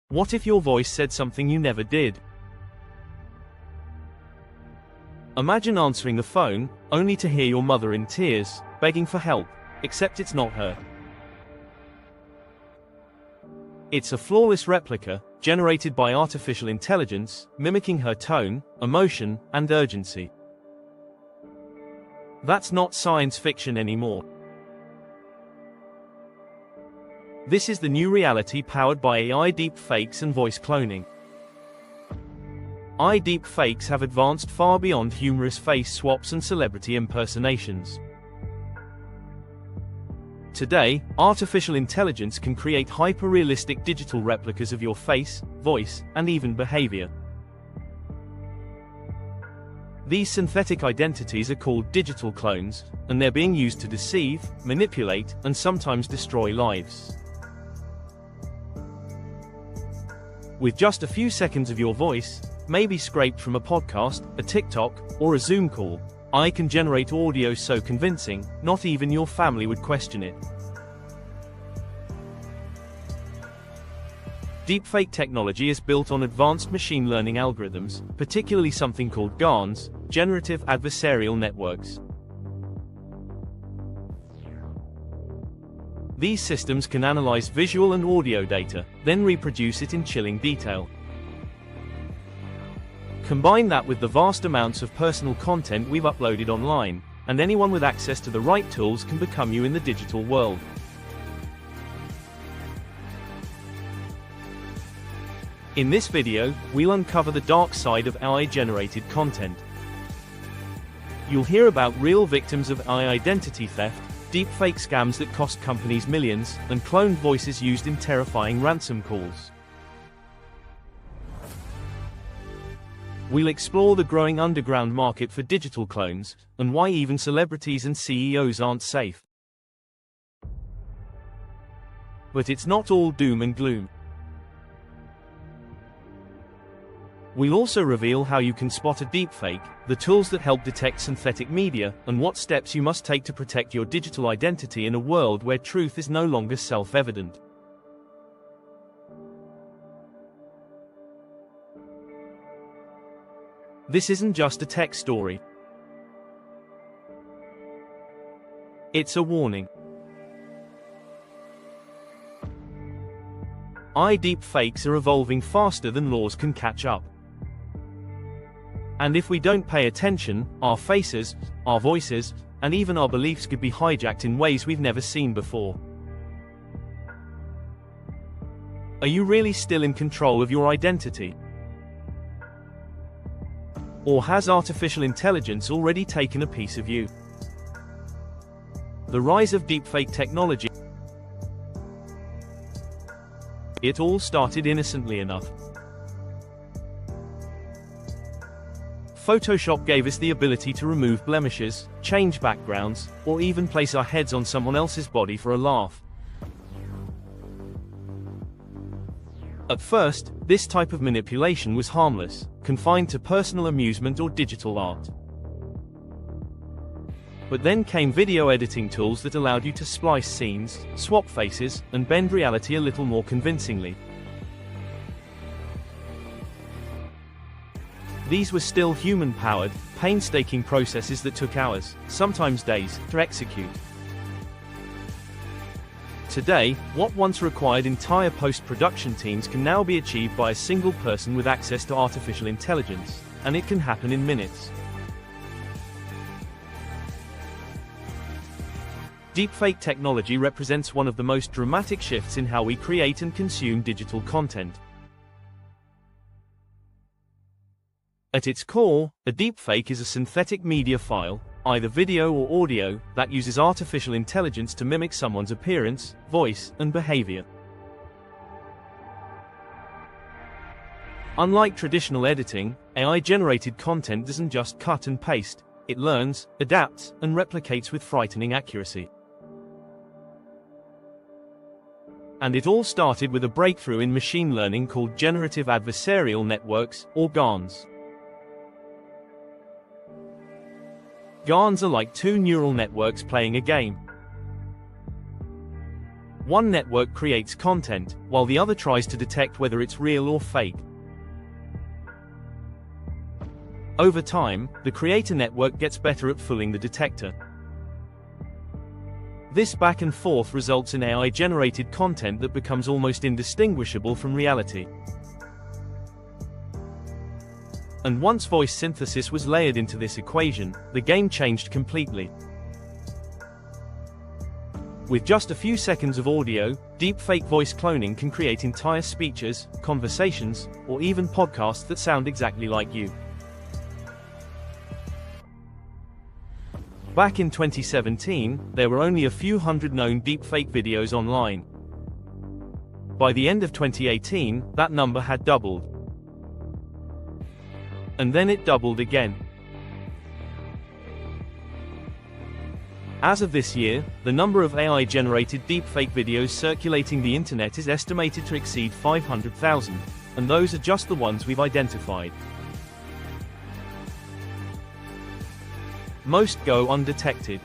What if your voice said something you never did? Imagine answering the phone, only to hear your mother in tears, begging for help, except it's not her. It's a flawless replica, generated by artificial intelligence, mimicking her tone, emotion, and urgency. That's not science fiction anymore. This is the new reality powered by AI deepfakes and voice cloning. AI deepfakes have advanced far beyond humorous face swaps and celebrity impersonations. Today, artificial intelligence can create hyper-realistic digital replicas of your face, voice, and even behavior. These synthetic identities are called digital clones, and they're being used to deceive, manipulate, and sometimes destroy lives. With just a few seconds of your voice, maybe scraped from a podcast, a TikTok, or a Zoom call, AI can generate audio so convincing, not even your family would question it. Deepfake technology is built on advanced machine learning algorithms, particularly something called GANs, generative adversarial networks. These systems can analyze visual and audio data, then reproduce it in chilling detail. Combine that with the vast amounts of personal content we've uploaded online, and anyone with access to the right tools can become you in the digital world. In this video, we'll uncover the dark side of AI-generated content. You'll hear about real victims of AI identity theft, deepfake scams that cost companies millions, and cloned voices used in terrifying ransom calls. We'll explore the growing underground market for digital clones, and why even celebrities and CEOs aren't safe. But it's not all doom and gloom. We'll also reveal how you can spot a deepfake, the tools that help detect synthetic media, and what steps you must take to protect your digital identity in a world where truth is no longer self-evident. This isn't just a tech story. It's a warning. AI deepfakes are evolving faster than laws can catch up. And if we don't pay attention, our faces, our voices, and even our beliefs could be hijacked in ways we've never seen before. Are you really still in control of your identity? Or has artificial intelligence already taken a piece of you? The rise of deepfake technology. It all started innocently enough. Photoshop gave us the ability to remove blemishes, change backgrounds, or even place our heads on someone else's body for a laugh. At first, this type of manipulation was harmless, confined to personal amusement or digital art. But then came video editing tools that allowed you to splice scenes, swap faces, and bend reality a little more convincingly. These were still human-powered, painstaking processes that took hours, sometimes days, to execute. Today, what once required entire post-production teams can now be achieved by a single person with access to artificial intelligence, and it can happen in minutes. Deepfake technology represents one of the most dramatic shifts in how we create and consume digital content. At its core, a deepfake is a synthetic media file, either video or audio, that uses artificial intelligence to mimic someone's appearance, voice, and behavior. Unlike traditional editing, AI-generated content doesn't just cut and paste, it learns, adapts, and replicates with frightening accuracy. And it all started with a breakthrough in machine learning called generative adversarial networks, or GANs. GANs are like two neural networks playing a game. One network creates content, while the other tries to detect whether it's real or fake. Over time, the creator network gets better at fooling the detector. This back and forth results in AI-generated content that becomes almost indistinguishable from reality. And once voice synthesis was layered into this equation, the game changed completely. With just a few seconds of audio, deepfake voice cloning can create entire speeches, conversations, or even podcasts that sound exactly like you. Back in 2017, there were only a few hundred known deepfake videos online. By the end of 2018, that number had doubled. And then it doubled again. As of this year, the number of AI-generated deepfake videos circulating the internet is estimated to exceed 500,000, and those are just the ones we've identified. Most go undetected.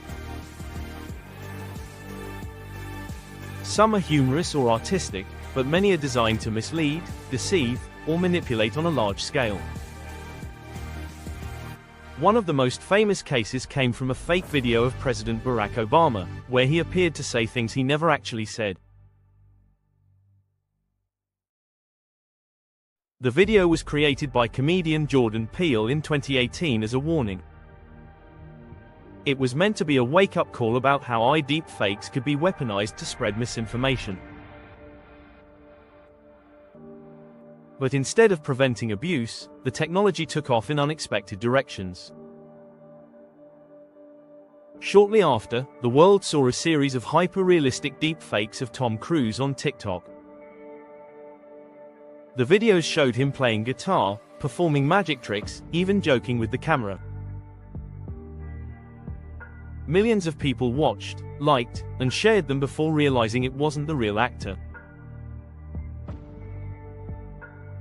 Some are humorous or artistic, but many are designed to mislead, deceive, or manipulate on a large scale. One of the most famous cases came from a fake video of President Barack Obama, where he appeared to say things he never actually said. The video was created by comedian Jordan Peele in 2018 as a warning. It was meant to be a wake-up call about how deepfakes could be weaponized to spread misinformation. But instead of preventing abuse, the technology took off in unexpected directions. Shortly after, the world saw a series of hyper-realistic deepfakes of Tom Cruise on TikTok. The videos showed him playing guitar, performing magic tricks, even joking with the camera. Millions of people watched, liked, and shared them before realizing it wasn't the real actor.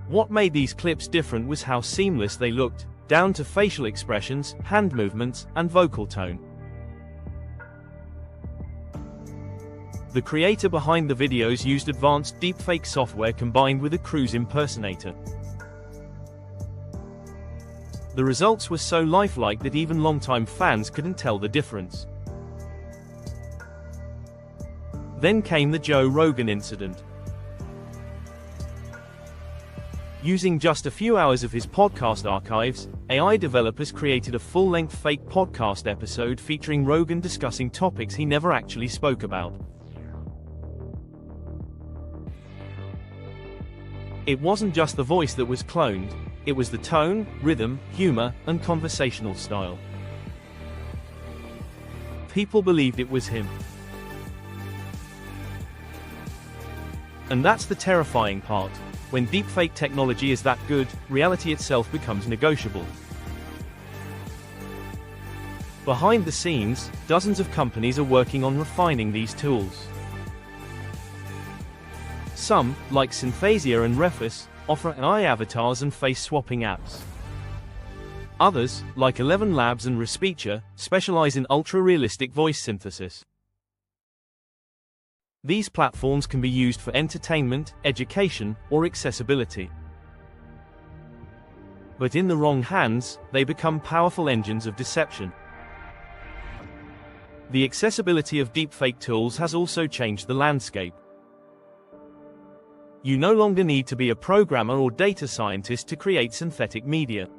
What made these clips different was how seamless they looked, down to facial expressions, hand movements, and vocal tone. The creator behind the videos used advanced deepfake software combined with a Cruise impersonator. The results were so lifelike that even longtime fans couldn't tell the difference. Then came the Joe Rogan incident. Using just a few hours of his podcast archives, AI developers created a full-length fake podcast episode featuring Rogan discussing topics he never actually spoke about. It wasn't just the voice that was cloned, it was the tone, rhythm, humor, and conversational style. People believed it was him. And that's the terrifying part. When deepfake technology is that good, reality itself becomes negotiable. Behind the scenes, dozens of companies are working on refining these tools. Some, like Synthesia and Refus, offer AI avatars and face-swapping apps. Others, like 11 Labs and Respicia, specialize in ultra-realistic voice synthesis. These platforms can be used for entertainment, education, or accessibility. But in the wrong hands, they become powerful engines of deception. The accessibility of deepfake tools has also changed the landscape. You no longer need to be a programmer or data scientist to create synthetic media.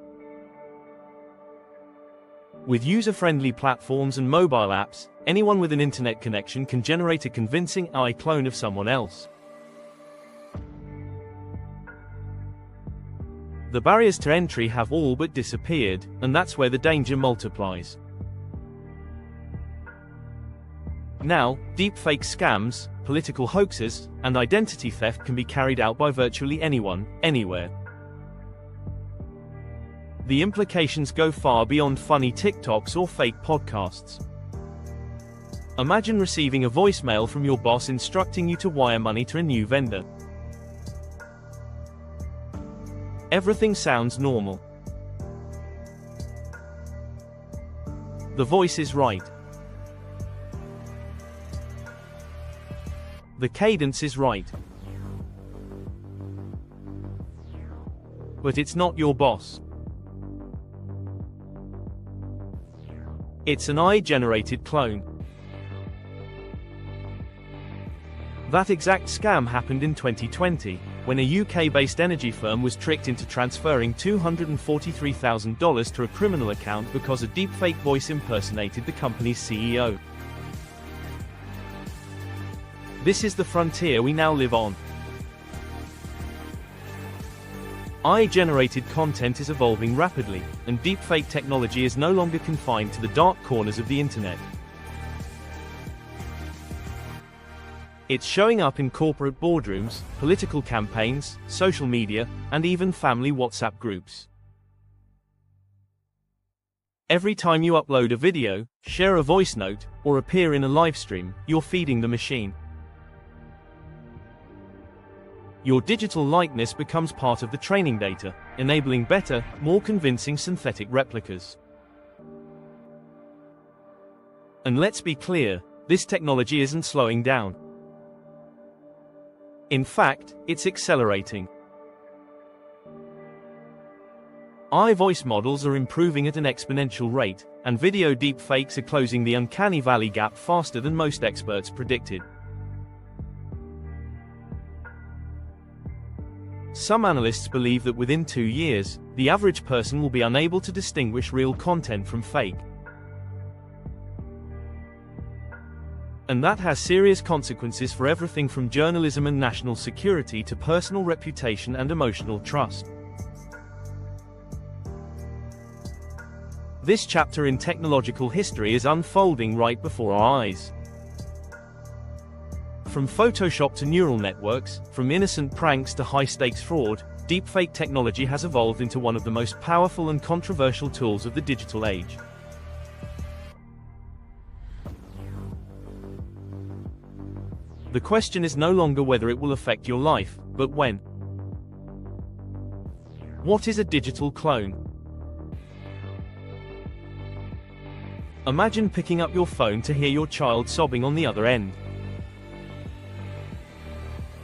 With user-friendly platforms and mobile apps, anyone with an internet connection can generate a convincing AI clone of someone else. The barriers to entry have all but disappeared, and that's where the danger multiplies. Now, deepfake scams, political hoaxes, and identity theft can be carried out by virtually anyone, anywhere. The implications go far beyond funny TikToks or fake podcasts. Imagine receiving a voicemail from your boss instructing you to wire money to a new vendor. Everything sounds normal. The voice is right. The cadence is right. But it's not your boss. It's an AI-generated clone. That exact scam happened in 2020, when a UK-based energy firm was tricked into transferring $243,000 to a criminal account because a deepfake voice impersonated the company's CEO. This is the frontier we now live on. AI-generated content is evolving rapidly, and deepfake technology is no longer confined to the dark corners of the internet. It's showing up in corporate boardrooms, political campaigns, social media, and even family WhatsApp groups. Every time you upload a video, share a voice note, or appear in a live stream, you're feeding the machine. Your digital likeness becomes part of the training data, enabling better, more convincing synthetic replicas. And let's be clear, this technology isn't slowing down. In fact, it's accelerating. AI voice models are improving at an exponential rate, and video deepfakes are closing the uncanny valley gap faster than most experts predicted. Some analysts believe that within 2 years, the average person will be unable to distinguish real content from fake. And that has serious consequences for everything from journalism and national security to personal reputation and emotional trust. This chapter in technological history is unfolding right before our eyes. From Photoshop to neural networks, from innocent pranks to high-stakes fraud, deepfake technology has evolved into one of the most powerful and controversial tools of the digital age. The question is no longer whether it will affect your life, but when. What is a digital clone? Imagine picking up your phone to hear your child sobbing on the other end.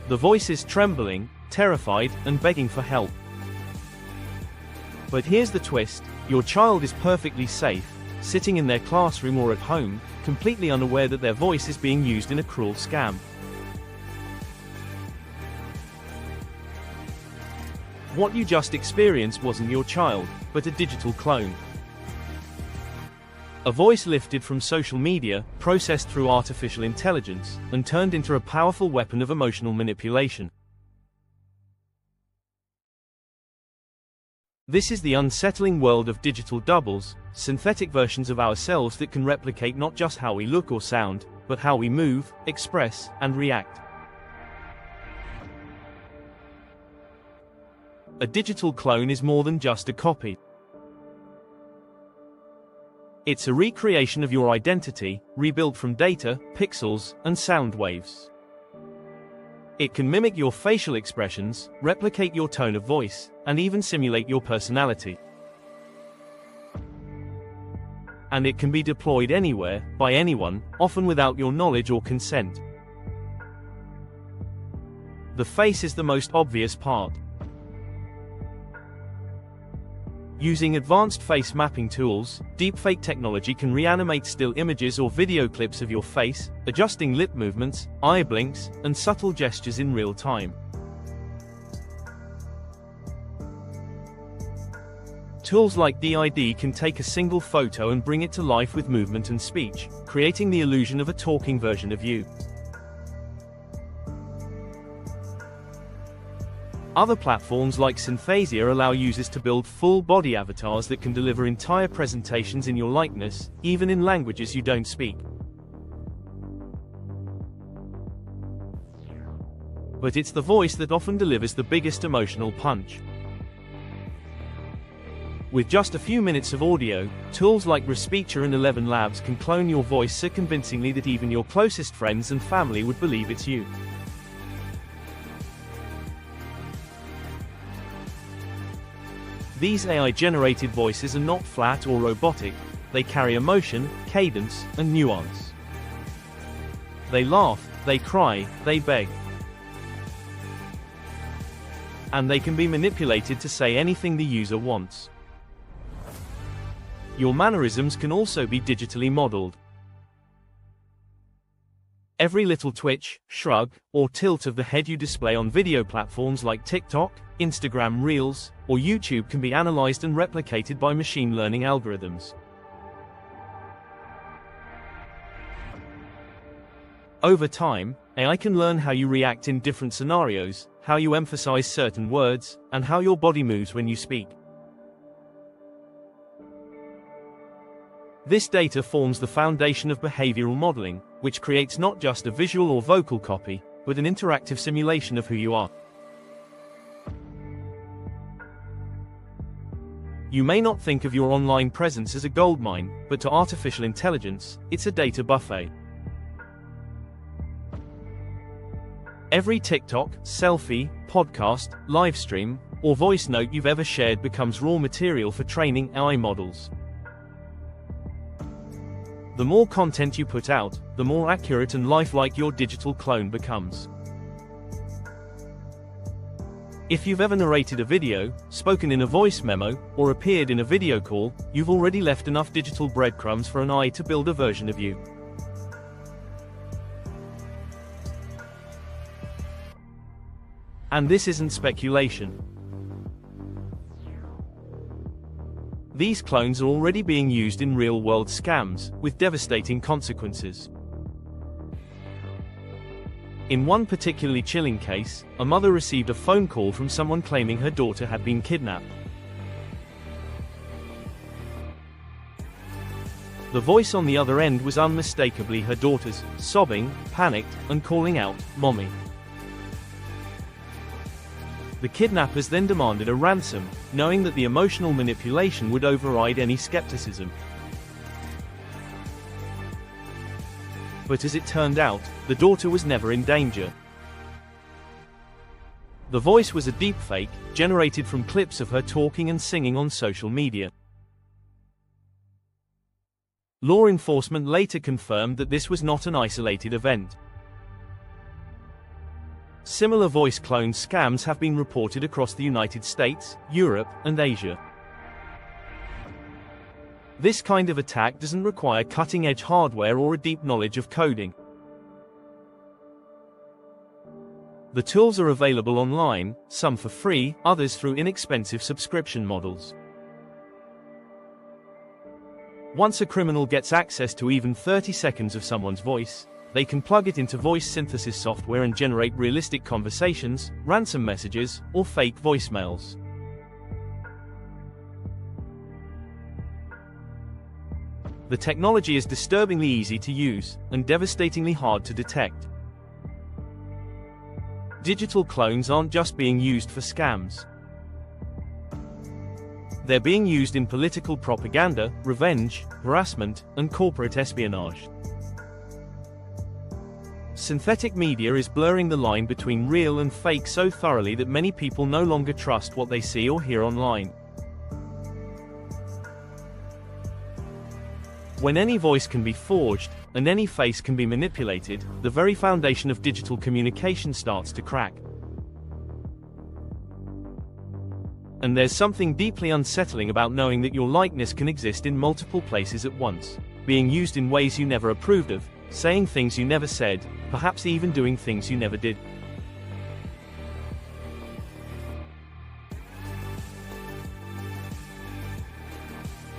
The voice is trembling, terrified, and begging for help. But here's the twist: your child is perfectly safe, sitting in their classroom or at home, completely unaware that their voice is being used in a cruel scam. What you just experienced wasn't your child, but a digital clone. A voice lifted from social media, processed through artificial intelligence, and turned into a powerful weapon of emotional manipulation. This is the unsettling world of digital doubles, synthetic versions of ourselves that can replicate not just how we look or sound, but how we move, express, and react. A digital clone is more than just a copy. It's a recreation of your identity, rebuilt from data, pixels, and sound waves. It can mimic your facial expressions, replicate your tone of voice, and even simulate your personality. And it can be deployed anywhere, by anyone, often without your knowledge or consent. The face is the most obvious part. Using advanced face mapping tools, deepfake technology can reanimate still images or video clips of your face, adjusting lip movements, eye blinks, and subtle gestures in real time. Tools like DID can take a single photo and bring it to life with movement and speech, creating the illusion of a talking version of you. Other platforms like Synthesia allow users to build full-body avatars that can deliver entire presentations in your likeness, even in languages you don't speak. But it's the voice that often delivers the biggest emotional punch. With just a few minutes of audio, tools like Respeecher and 11 Labs can clone your voice so convincingly that even your closest friends and family would believe it's you. These AI-generated voices are not flat or robotic, they carry emotion, cadence, and nuance. They laugh, they cry, they beg. And they can be manipulated to say anything the user wants. Your mannerisms can also be digitally modeled. Every little twitch, shrug, or tilt of the head you display on video platforms like TikTok, Instagram Reels, or YouTube can be analyzed and replicated by machine learning algorithms. Over time, AI can learn how you react in different scenarios, how you emphasize certain words, and how your body moves when you speak. This data forms the foundation of behavioral modeling, which creates not just a visual or vocal copy, but an interactive simulation of who you are. You may not think of your online presence as a goldmine, but to artificial intelligence, it's a data buffet. Every TikTok, selfie, podcast, livestream, or voice note you've ever shared becomes raw material for training AI models. The more content you put out, the more accurate and lifelike your digital clone becomes. If you've ever narrated a video, spoken in a voice memo, or appeared in a video call, you've already left enough digital breadcrumbs for an AI to build a version of you. And this isn't speculation. These clones are already being used in real-world scams, with devastating consequences. In one particularly chilling case, a mother received a phone call from someone claiming her daughter had been kidnapped. The voice on the other end was unmistakably her daughter's, sobbing, panicked, and calling out, "Mommy." The kidnappers then demanded a ransom, knowing that the emotional manipulation would override any skepticism. But as it turned out, the daughter was never in danger. The voice was a deepfake, generated from clips of her talking and singing on social media. Law enforcement later confirmed that this was not an isolated event. Similar voice clone scams have been reported across the United States, Europe, and Asia. This kind of attack doesn't require cutting-edge hardware or a deep knowledge of coding. The tools are available online, some for free, others through inexpensive subscription models. Once a criminal gets access to even 30 seconds of someone's voice, they can plug it into voice synthesis software and generate realistic conversations, ransom messages, or fake voicemails. The technology is disturbingly easy to use, and devastatingly hard to detect. Digital clones aren't just being used for scams. They're being used in political propaganda, revenge, harassment, and corporate espionage. Synthetic media is blurring the line between real and fake so thoroughly that many people no longer trust what they see or hear online. When any voice can be forged, and any face can be manipulated, the very foundation of digital communication starts to crack. And there's something deeply unsettling about knowing that your likeness can exist in multiple places at once, being used in ways you never approved of, saying things you never said, perhaps even doing things you never did.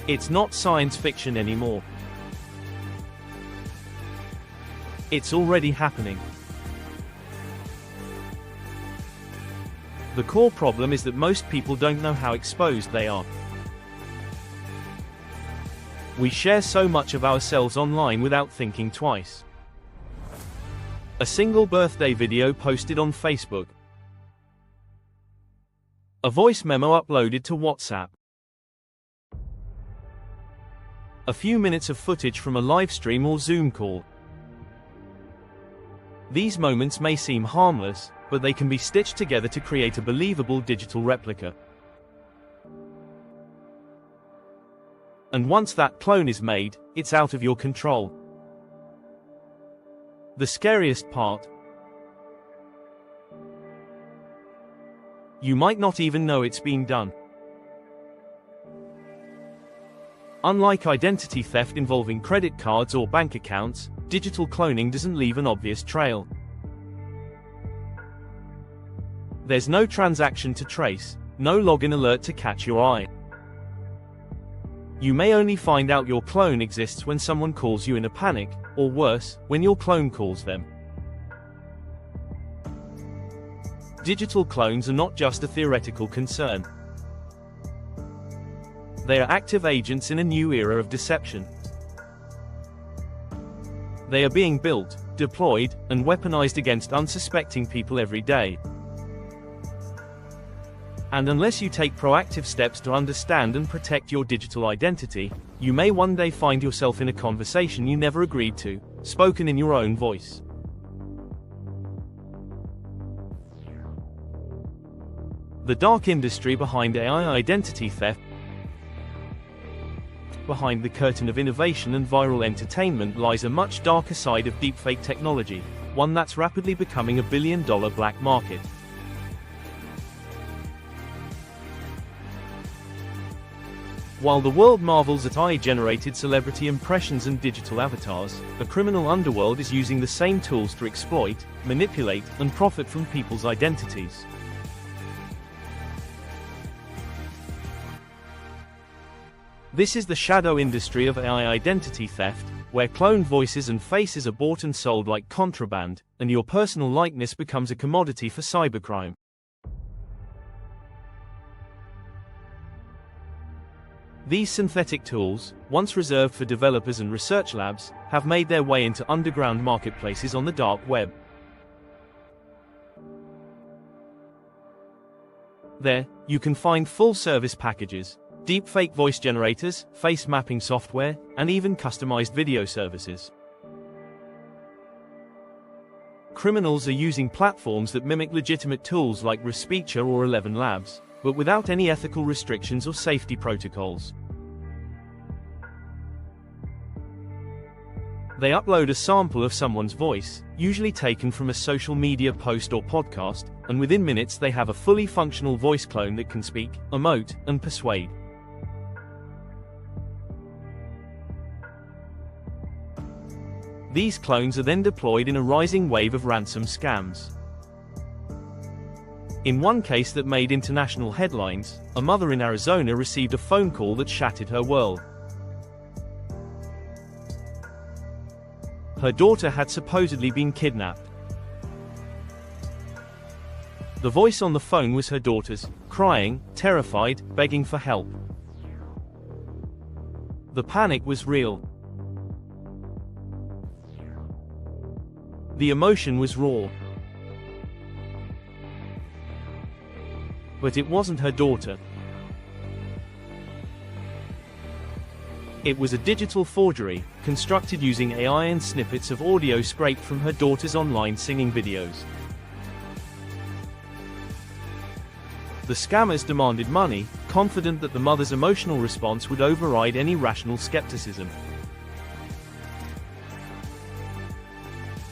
It's not science fiction anymore. It's already happening. The core problem is that most people don't know how exposed they are. We share so much of ourselves online without thinking twice. A single birthday video posted on Facebook. A voice memo uploaded to WhatsApp. A few minutes of footage from a live stream or Zoom call. These moments may seem harmless, but they can be stitched together to create a believable digital replica. And once that clone is made, it's out of your control. The scariest part: you might not even know it's being done. Unlike identity theft involving credit cards or bank accounts, digital cloning doesn't leave an obvious trail. There's no transaction to trace, no login alert to catch your eye. You may only find out your clone exists when someone calls you in a panic, or worse, when your clone calls them. Digital clones are not just a theoretical concern. They are active agents in a new era of deception. They are being built, deployed, and weaponized against unsuspecting people every day. And unless you take proactive steps to understand and protect your digital identity, you may one day find yourself in a conversation you never agreed to, spoken in your own voice. The dark industry behind AI identity theft. Behind the curtain of innovation and viral entertainment lies a much darker side of deepfake technology, one that's rapidly becoming a billion-dollar black market. While the world marvels at AI-generated celebrity impressions and digital avatars, the criminal underworld is using the same tools to exploit, manipulate, and profit from people's identities. This is the shadow industry of AI identity theft, where cloned voices and faces are bought and sold like contraband, and your personal likeness becomes a commodity for cybercrime. These synthetic tools, once reserved for developers and research labs, have made their way into underground marketplaces on the dark web. There, you can find full-service packages, deepfake voice generators, face mapping software, and even customized video services. Criminals are using platforms that mimic legitimate tools like Respeecher or 11 Labs, but without any ethical restrictions or safety protocols. They upload a sample of someone's voice, usually taken from a social media post or podcast, and within minutes they have a fully functional voice clone that can speak, emote, and persuade. These clones are then deployed in a rising wave of ransom scams. In one case that made international headlines, a mother in Arizona received a phone call that shattered her world. Her daughter had supposedly been kidnapped. The voice on the phone was her daughter's, crying, terrified, begging for help. The panic was real. The emotion was raw. But it wasn't her daughter. It was a digital forgery, constructed using AI and snippets of audio scraped from her daughter's online singing videos. The scammers demanded money, confident that the mother's emotional response would override any rational skepticism.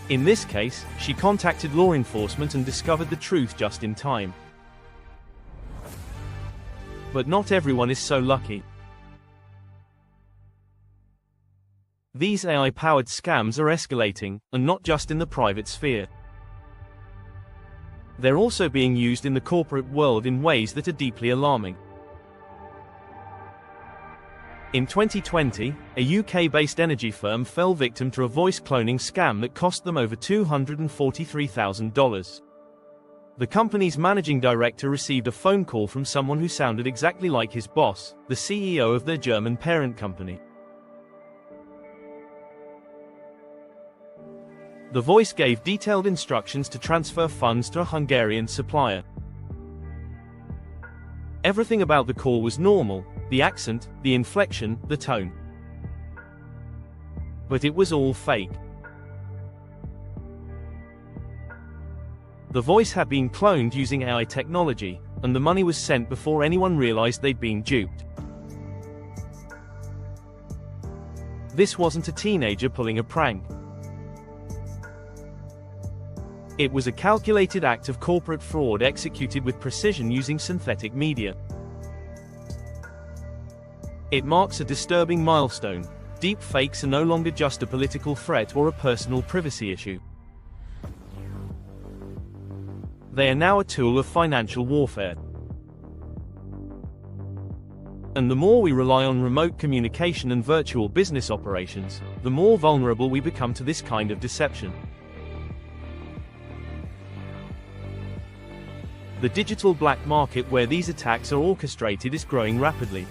In this case, she contacted law enforcement and discovered the truth just in time. But not everyone is so lucky. These AI-powered scams are escalating, and not just in the private sphere. They're also being used in the corporate world in ways that are deeply alarming. In 2020, a UK-based energy firm fell victim to a voice cloning scam that cost them over $243,000. The company's managing director received a phone call from someone who sounded exactly like his boss, the CEO of their German parent company. The voice gave detailed instructions to transfer funds to a Hungarian supplier. Everything about the call was normal: the accent, the inflection, the tone. But it was all fake. The voice had been cloned using AI technology, and the money was sent before anyone realized they'd been duped. This wasn't a teenager pulling a prank. It was a calculated act of corporate fraud executed with precision using synthetic media. It marks a disturbing milestone. Deepfakes are no longer just a political threat or a personal privacy issue. They are now a tool of financial warfare. And the more we rely on remote communication and virtual business operations, the more vulnerable we become to this kind of deception. The digital black market where these attacks are orchestrated is growing rapidly.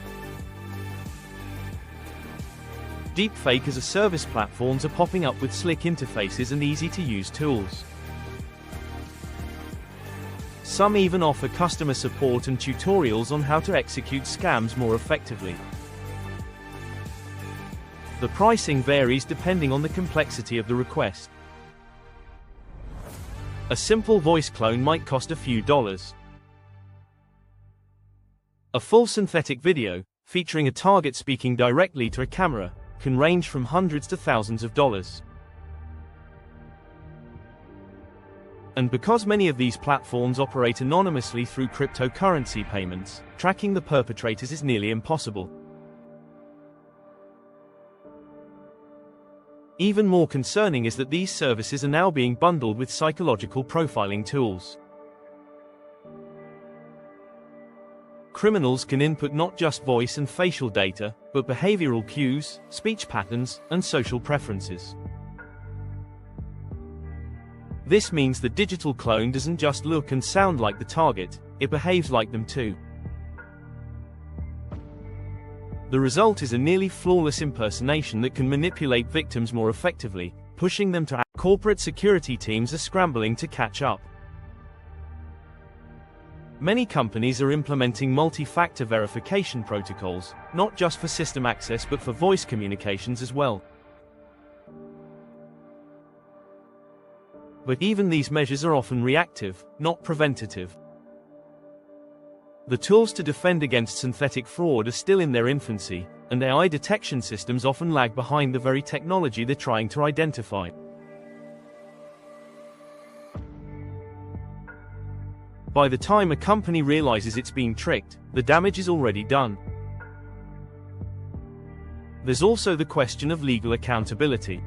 Deepfake as a service platforms are popping up with slick interfaces and easy-to-use tools. Some even offer customer support and tutorials on how to execute scams more effectively. The pricing varies depending on the complexity of the request. A simple voice clone might cost a few dollars. A full synthetic video, featuring a target speaking directly to a camera, can range from hundreds to thousands of dollars. And because many of these platforms operate anonymously through cryptocurrency payments, tracking the perpetrators is nearly impossible. Even more concerning is that these services are now being bundled with psychological profiling tools. Criminals can input not just voice and facial data, but behavioral cues, speech patterns, and social preferences. This means the digital clone doesn't just look and sound like the target, it behaves like them too. The result is a nearly flawless impersonation that can manipulate victims more effectively, pushing them to act. Corporate security teams are scrambling to catch up. Many companies are implementing multi-factor verification protocols, not just for system access but for voice communications as well. But even these measures are often reactive, not preventative. The tools to defend against synthetic fraud are still in their infancy, and AI detection systems often lag behind the very technology they're trying to identify. By the time a company realizes it's being tricked, the damage is already done. There's also the question of legal accountability.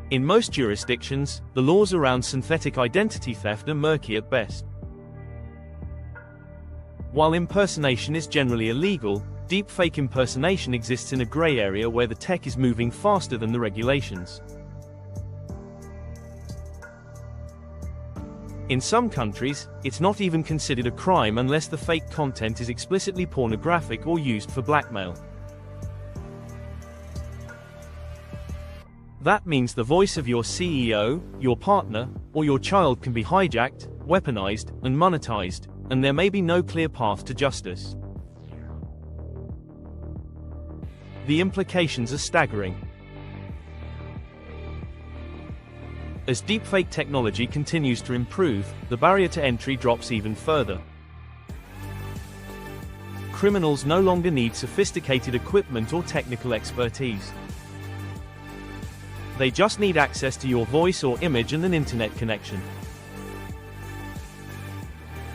In most jurisdictions, the laws around synthetic identity theft are murky at best. While impersonation is generally illegal, deepfake impersonation exists in a gray area where the tech is moving faster than the regulations. In some countries, it's not even considered a crime unless the fake content is explicitly pornographic or used for blackmail. That means the voice of your CEO, your partner, or your child can be hijacked, weaponized, and monetized, and there may be no clear path to justice. The implications are staggering. As deepfake technology continues to improve, the barrier to entry drops even further. Criminals no longer need sophisticated equipment or technical expertise. They just need access to your voice or image and an internet connection.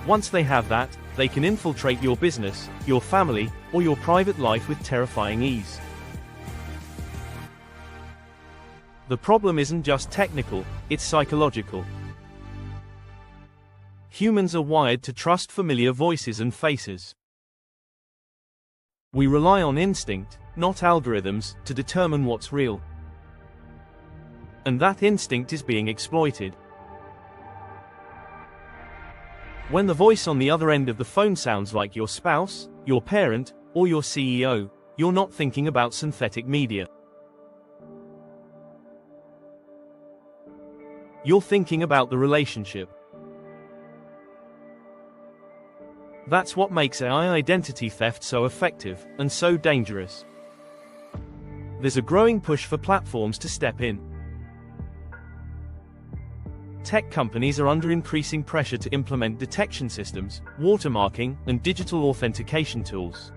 Once they have that, they can infiltrate your business, your family, or your private life with terrifying ease. The problem isn't just technical, it's psychological. Humans are wired to trust familiar voices and faces. We rely on instinct, not algorithms, to determine what's real. And that instinct is being exploited. When the voice on the other end of the phone sounds like your spouse, your parent, or your CEO, you're not thinking about synthetic media. You're thinking about the relationship. That's what makes AI identity theft so effective, and so dangerous. There's a growing push for platforms to step in. Tech companies are under increasing pressure to implement detection systems, watermarking, and digital authentication tools.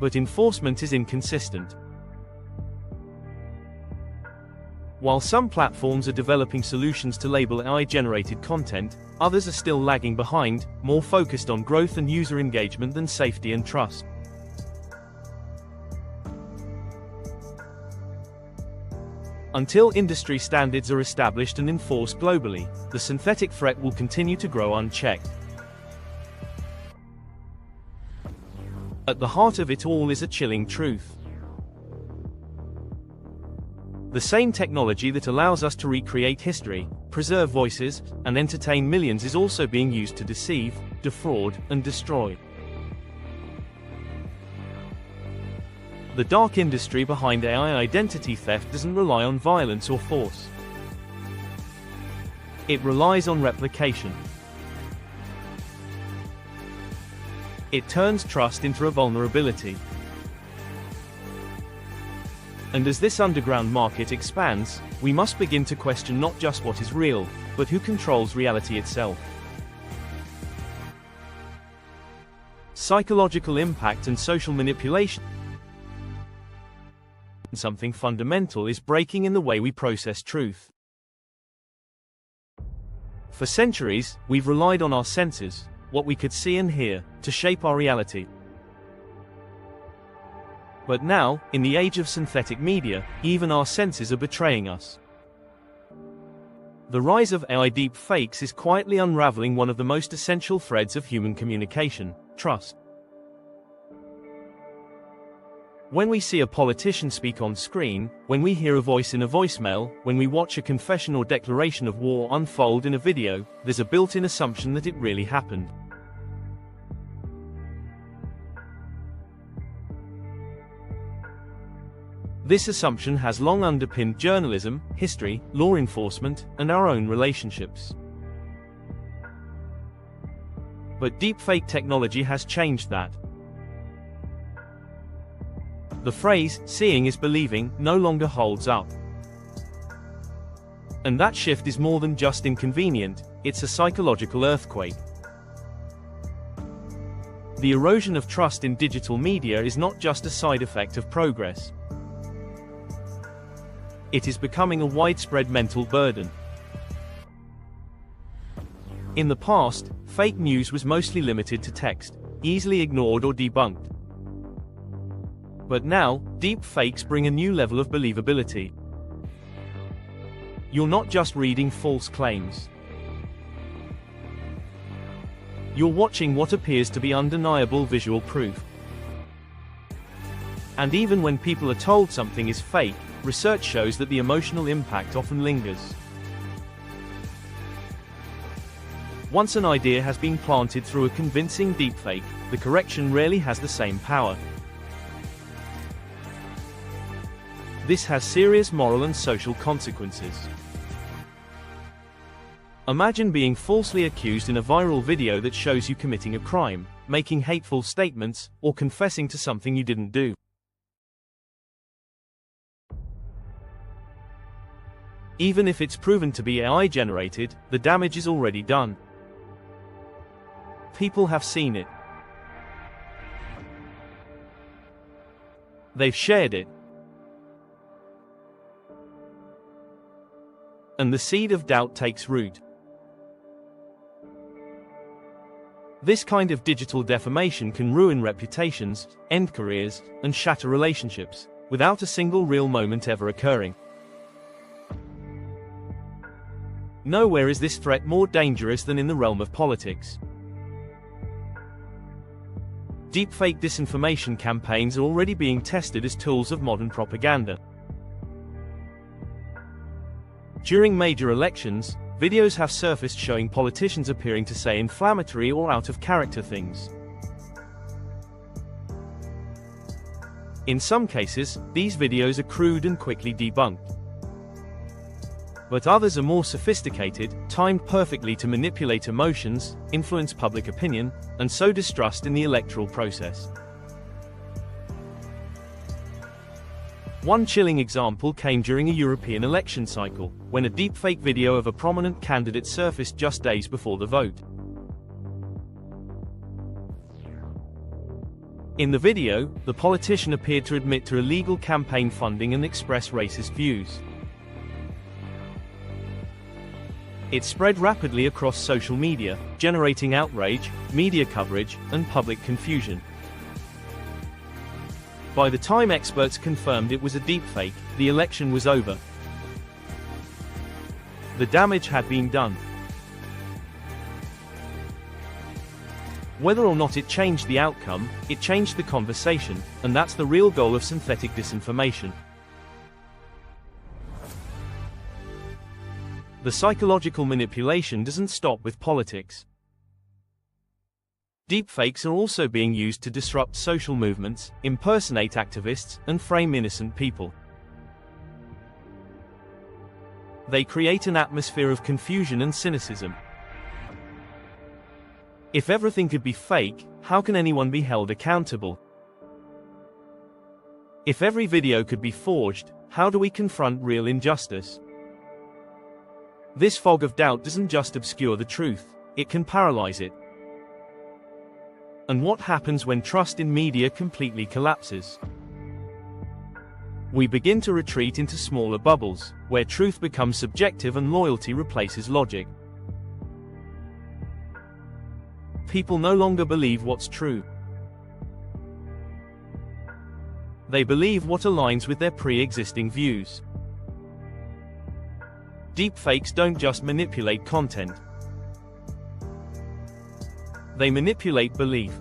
But enforcement is inconsistent. While some platforms are developing solutions to label AI-generated content, others are still lagging behind, more focused on growth and user engagement than safety and trust. Until industry standards are established and enforced globally, the synthetic threat will continue to grow unchecked. At the heart of it all is a chilling truth. The same technology that allows us to recreate history, preserve voices, and entertain millions is also being used to deceive, defraud, and destroy. The dark industry behind AI identity theft doesn't rely on violence or force. It relies on replication. It turns trust into a vulnerability. And as this underground market expands, we must begin to question not just what is real, but who controls reality itself. Psychological impact and social manipulation. Something fundamental is breaking in the way we process truth. For centuries, we've relied on our senses, what we could see and hear, to shape our reality. But now, in the age of synthetic media, even our senses are betraying us. The rise of AI deepfakes is quietly unraveling one of the most essential threads of human communication: trust. When we see a politician speak on screen, when we hear a voice in a voicemail, when we watch a confession or declaration of war unfold in a video, there's a built-in assumption that it really happened. This assumption has long underpinned journalism, history, law enforcement, and our own relationships. But deepfake technology has changed that. The phrase, "seeing is believing," no longer holds up. And that shift is more than just inconvenient, it's a psychological earthquake. The erosion of trust in digital media is not just a side effect of progress. It is becoming a widespread mental burden. In the past, fake news was mostly limited to text, easily ignored or debunked. But now, deepfakes bring a new level of believability. You're not just reading false claims. You're watching what appears to be undeniable visual proof. And even when people are told something is fake, research shows that the emotional impact often lingers. Once an idea has been planted through a convincing deepfake, the correction rarely has the same power. This has serious moral and social consequences. Imagine being falsely accused in a viral video that shows you committing a crime, making hateful statements, or confessing to something you didn't do. Even if it's proven to be AI-generated, the damage is already done. People have seen it. They've shared it. And the seed of doubt takes root. This kind of digital defamation can ruin reputations, end careers, and shatter relationships, without a single real moment ever occurring. Nowhere is this threat more dangerous than in the realm of politics. Deepfake disinformation campaigns are already being tested as tools of modern propaganda. During major elections, videos have surfaced showing politicians appearing to say inflammatory or out-of-character things. In some cases, these videos are crude and quickly debunked. But others are more sophisticated, timed perfectly to manipulate emotions, influence public opinion, and sow distrust in the electoral process. One chilling example came during a European election cycle, when a deepfake video of a prominent candidate surfaced just days before the vote. In the video, the politician appeared to admit to illegal campaign funding and express racist views. It spread rapidly across social media, generating outrage, media coverage, and public confusion. By the time experts confirmed it was a deepfake, the election was over. The damage had been done. Whether or not it changed the outcome, it changed the conversation, and that's the real goal of synthetic disinformation. The psychological manipulation doesn't stop with politics. Deepfakes are also being used to disrupt social movements, impersonate activists, and frame innocent people. They create an atmosphere of confusion and cynicism. If everything could be fake, how can anyone be held accountable? If every video could be forged, how do we confront real injustice? This fog of doubt doesn't just obscure the truth, it can paralyze it. And what happens when trust in media completely collapses? We begin to retreat into smaller bubbles, where truth becomes subjective and loyalty replaces logic. People no longer believe what's true. They believe what aligns with their pre-existing views. Deepfakes don't just manipulate content. They manipulate belief.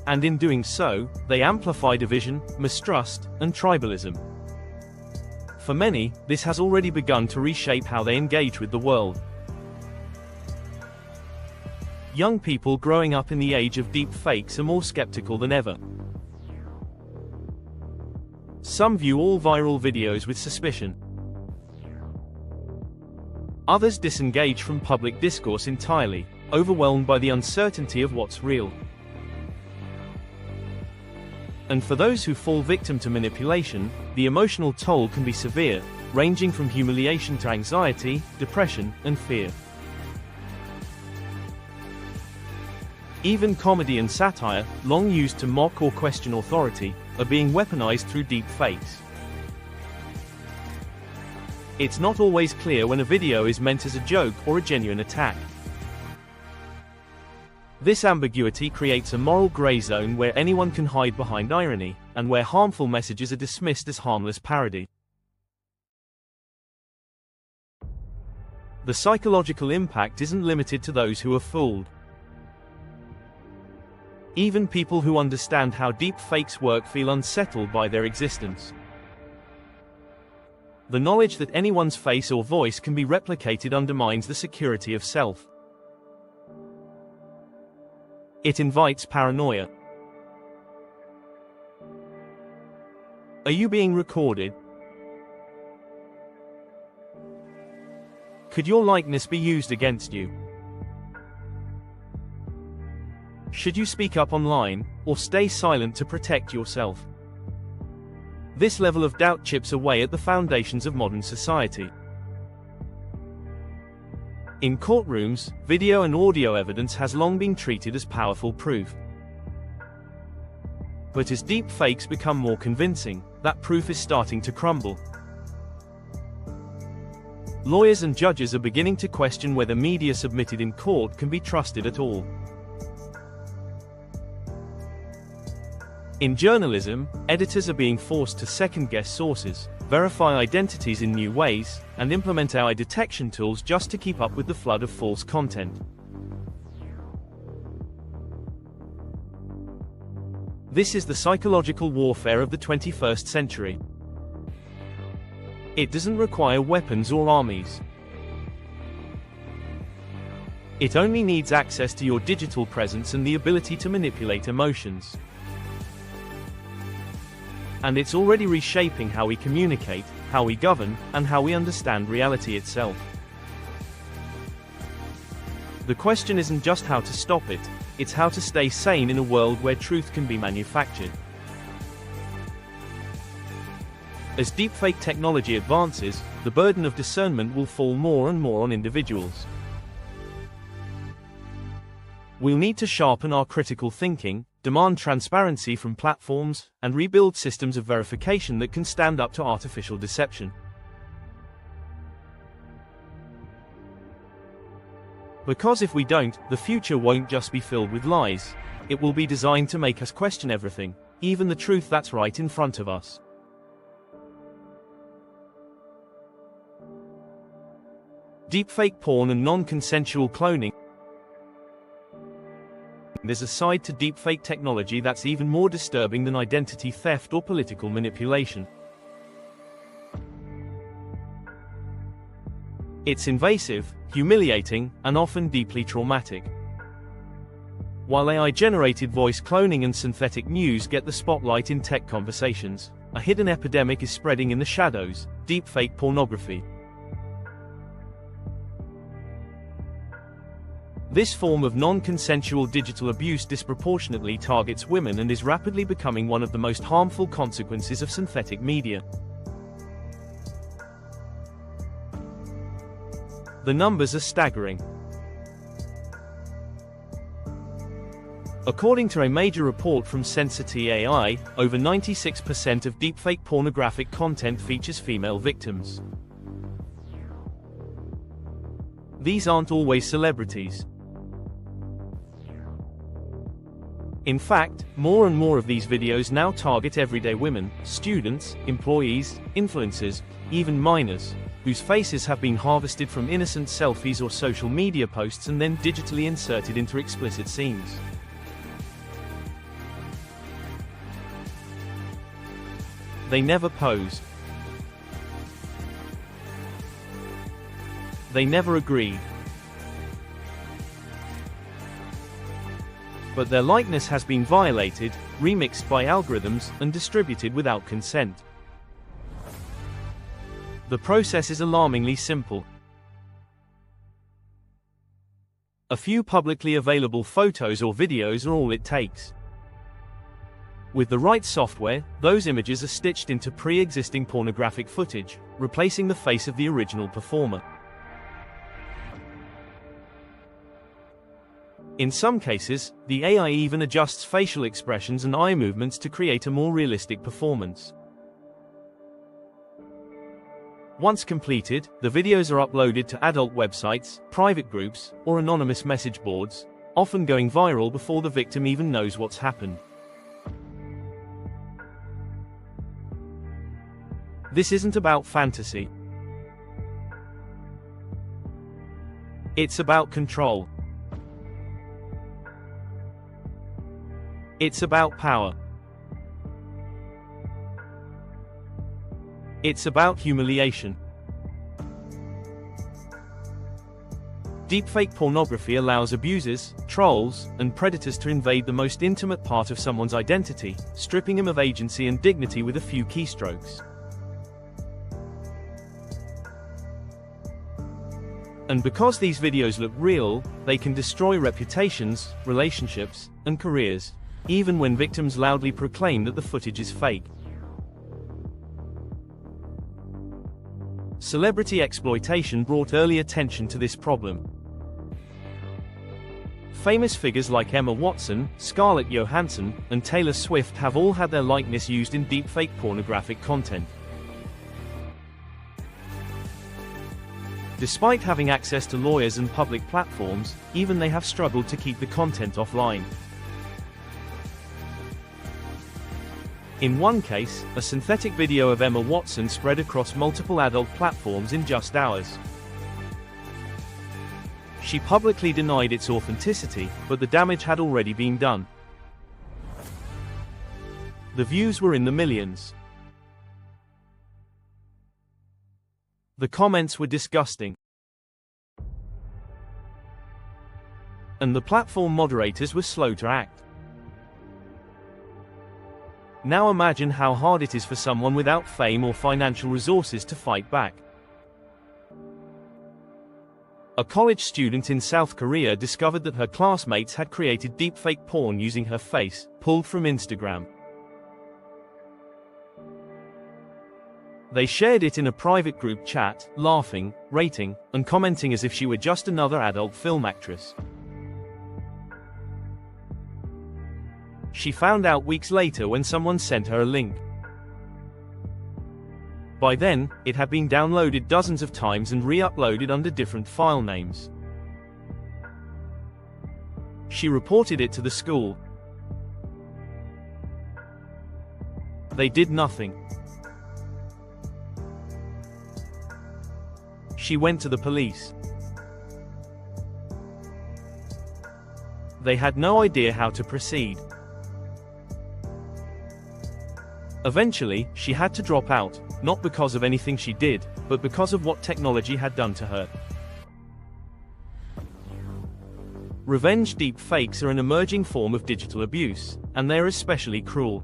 And in doing so, they amplify division, mistrust, and tribalism. For many, this has already begun to reshape how they engage with the world. Young people growing up in the age of deepfakes are more skeptical than ever. Some view all viral videos with suspicion. Others disengage from public discourse entirely, overwhelmed by the uncertainty of what's real. And for those who fall victim to manipulation, the emotional toll can be severe, ranging from humiliation to anxiety, depression, and fear. Even comedy and satire, long used to mock or question authority, are being weaponized through deepfakes. It's not always clear when a video is meant as a joke or a genuine attack. This ambiguity creates a moral gray zone where anyone can hide behind irony, and where harmful messages are dismissed as harmless parody. The psychological impact isn't limited to those who are fooled. Even people who understand how deepfakes work feel unsettled by their existence. The knowledge that anyone's face or voice can be replicated undermines the security of self. It invites paranoia. Are you being recorded? Could your likeness be used against you? Should you speak up online, or stay silent to protect yourself? This level of doubt chips away at the foundations of modern society. In courtrooms, video and audio evidence has long been treated as powerful proof. But as deepfakes become more convincing, that proof is starting to crumble. Lawyers and judges are beginning to question whether media submitted in court can be trusted at all. In journalism, editors are being forced to second-guess sources, verify identities in new ways, and implement AI detection tools just to keep up with the flood of false content. This is the psychological warfare of the 21st century. It doesn't require weapons or armies. It only needs access to your digital presence and the ability to manipulate emotions. And it's already reshaping how we communicate, how we govern, and how we understand reality itself. The question isn't just how to stop it, it's how to stay sane in a world where truth can be manufactured. As deepfake technology advances, the burden of discernment will fall more and more on individuals. We'll need to sharpen our critical thinking, demand transparency from platforms, and rebuild systems of verification that can stand up to artificial deception. Because if we don't, the future won't just be filled with lies. It will be designed to make us question everything, even the truth that's right in front of us. Deepfake porn and non-consensual cloning. There's a side to deepfake technology that's even more disturbing than identity theft or political manipulation. It's invasive, humiliating, and often deeply traumatic. While AI-generated voice cloning and synthetic news get the spotlight in tech conversations, a hidden epidemic is spreading in the shadows: deepfake pornography. This form of non-consensual digital abuse disproportionately targets women and is rapidly becoming one of the most harmful consequences of synthetic media. The numbers are staggering. According to a major report from Sensity AI, over 96% of deepfake pornographic content features female victims. These aren't always celebrities. In fact, more and more of these videos now target everyday women, students, employees, influencers, even minors, whose faces have been harvested from innocent selfies or social media posts and then digitally inserted into explicit scenes. They never posed. They never agreed. But their likeness has been violated, remixed by algorithms, and distributed without consent. The process is alarmingly simple. A few publicly available photos or videos are all it takes. With the right software, those images are stitched into pre-existing pornographic footage, replacing the face of the original performer. In some cases, the AI even adjusts facial expressions and eye movements to create a more realistic performance. Once completed, the videos are uploaded to adult websites, private groups, or anonymous message boards, often going viral before the victim even knows what's happened. This isn't about fantasy. It's about control. It's about power. It's about humiliation. Deepfake pornography allows abusers, trolls, and predators to invade the most intimate part of someone's identity, stripping them of agency and dignity with a few keystrokes. And because these videos look real, they can destroy reputations, relationships, and careers, even when victims loudly proclaim that the footage is fake. Celebrity exploitation brought early attention to this problem. Famous figures like Emma Watson, Scarlett Johansson, and Taylor Swift have all had their likeness used in deepfake pornographic content. Despite having access to lawyers and public platforms, even they have struggled to keep the content offline. In one case, a synthetic video of Emma Watson spread across multiple adult platforms in just hours. She publicly denied its authenticity, but the damage had already been done. The views were in the millions. The comments were disgusting. And the platform moderators were slow to act. Now imagine how hard it is for someone without fame or financial resources to fight back. A college student in South Korea discovered that her classmates had created deepfake porn using her face, pulled from Instagram. They shared it in a private group chat, laughing, rating, and commenting as if she were just another adult film actress. She found out weeks later when someone sent her a link. By then, it had been downloaded dozens of times and re-uploaded under different file names. She reported it to the school. They did nothing. She went to the police. They had no idea how to proceed. Eventually, she had to drop out, not because of anything she did, but because of what technology had done to her. Revenge deepfakes are an emerging form of digital abuse, and they are especially cruel.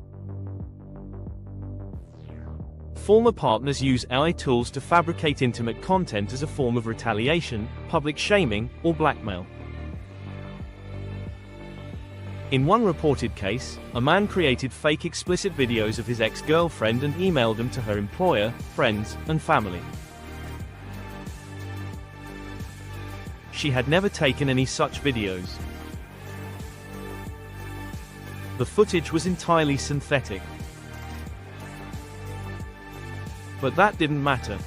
Former partners use AI tools to fabricate intimate content as a form of retaliation, public shaming, or blackmail. In one reported case, a man created fake explicit videos of his ex-girlfriend and emailed them to her employer, friends, and family. She had never taken any such videos. The footage was entirely synthetic. But that didn't matter.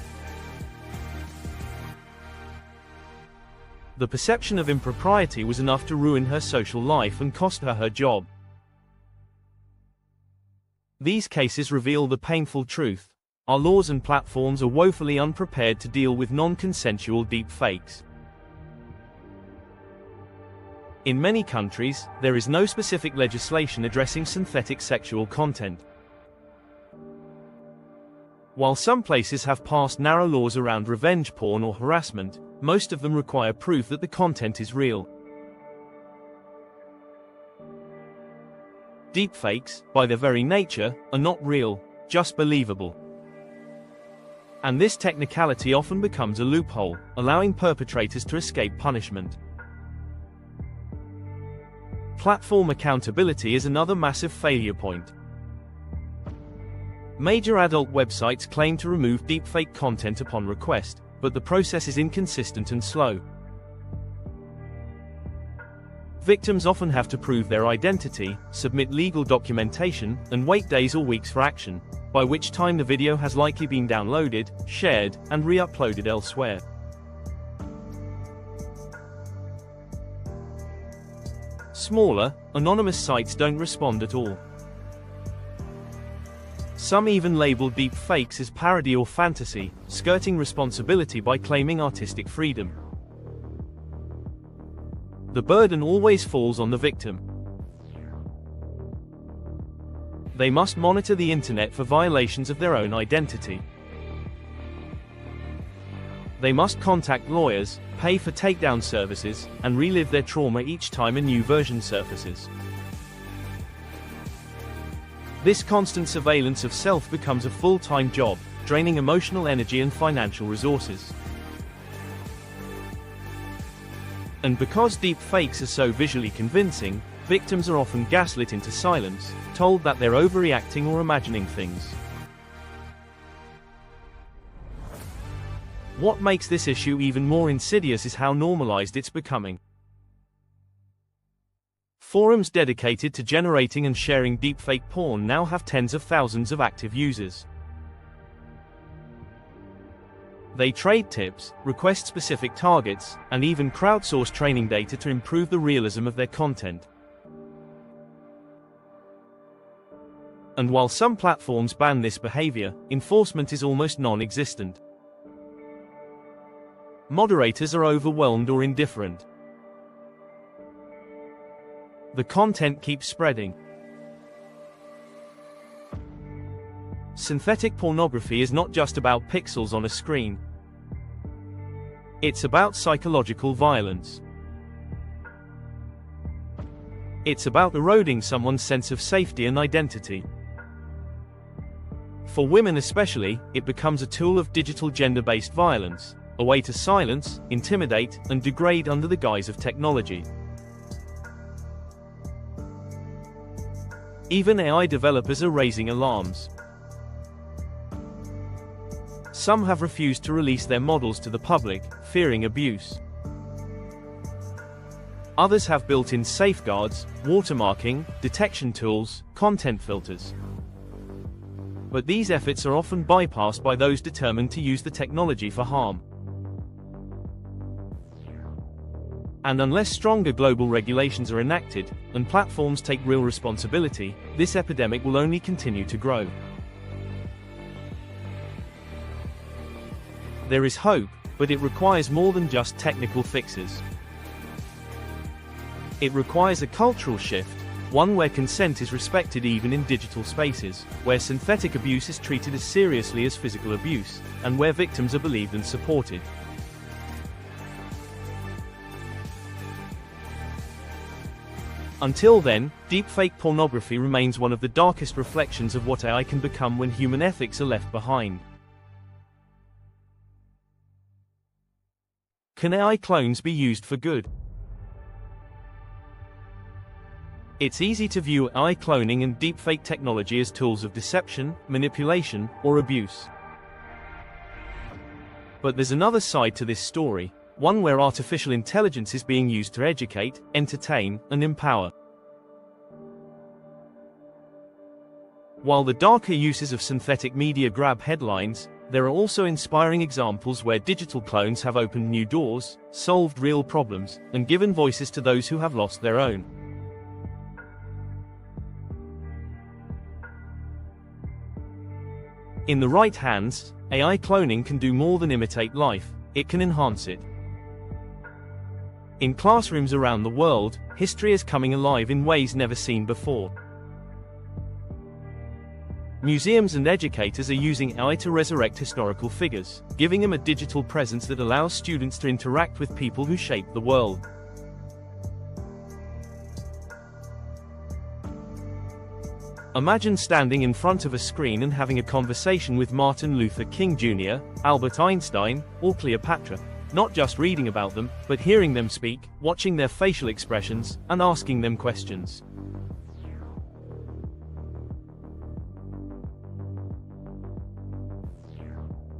The perception of impropriety was enough to ruin her social life and cost her her job. These cases reveal the painful truth: our laws and platforms are woefully unprepared to deal with non-consensual deepfakes. In many countries, there is no specific legislation addressing synthetic sexual content. While some places have passed narrow laws around revenge porn or harassment, most of them require proof that the content is real. Deepfakes, by their very nature, are not real, just believable. And this technicality often becomes a loophole, allowing perpetrators to escape punishment. Platform accountability is another massive failure point. Major adult websites claim to remove deepfake content upon request, but the process is inconsistent and slow. Victims often have to prove their identity, submit legal documentation, and wait days or weeks for action, by which time the video has likely been downloaded, shared, and re-uploaded elsewhere. Smaller, anonymous sites don't respond at all. Some even label deepfakes as parody or fantasy, skirting responsibility by claiming artistic freedom. The burden always falls on the victim. They must monitor the internet for violations of their own identity. They must contact lawyers, pay for takedown services, and relive their trauma each time a new version surfaces. This constant surveillance of self becomes a full-time job, draining emotional energy and financial resources. And because deepfakes are so visually convincing, victims are often gaslit into silence, told that they're overreacting or imagining things. What makes this issue even more insidious is how normalized it's becoming. Forums dedicated to generating and sharing deepfake porn now have tens of thousands of active users. They trade tips, request specific targets, and even crowdsource training data to improve the realism of their content. And while some platforms ban this behavior, enforcement is almost non-existent. Moderators are overwhelmed or indifferent. The content keeps spreading. Synthetic pornography is not just about pixels on a screen. It's about psychological violence. It's about eroding someone's sense of safety and identity. For women especially, it becomes a tool of digital gender-based violence, a way to silence, intimidate, and degrade under the guise of technology. Even AI developers are raising alarms. Some have refused to release their models to the public, fearing abuse. Others have built-in safeguards, watermarking, detection tools, content filters. But these efforts are often bypassed by those determined to use the technology for harm. And unless stronger global regulations are enacted, and platforms take real responsibility, this epidemic will only continue to grow. There is hope, but it requires more than just technical fixes. It requires a cultural shift, one where consent is respected even in digital spaces, where synthetic abuse is treated as seriously as physical abuse, and where victims are believed and supported. Until then, deepfake pornography remains one of the darkest reflections of what AI can become when human ethics are left behind. Can AI clones be used for good? It's easy to view AI cloning and deepfake technology as tools of deception, manipulation, or abuse. But there's another side to this story, one where artificial intelligence is being used to educate, entertain, and empower. While the darker uses of synthetic media grab headlines, there are also inspiring examples where digital clones have opened new doors, solved real problems, and given voices to those who have lost their own. In the right hands, AI cloning can do more than imitate life, it can enhance it. In classrooms around the world, history is coming alive in ways never seen before. Museums and educators are using AI to resurrect historical figures, giving them a digital presence that allows students to interact with people who shaped the world. Imagine standing in front of a screen and having a conversation with Martin Luther King Jr., Albert Einstein, or Cleopatra. Not just reading about them, but hearing them speak, watching their facial expressions, and asking them questions.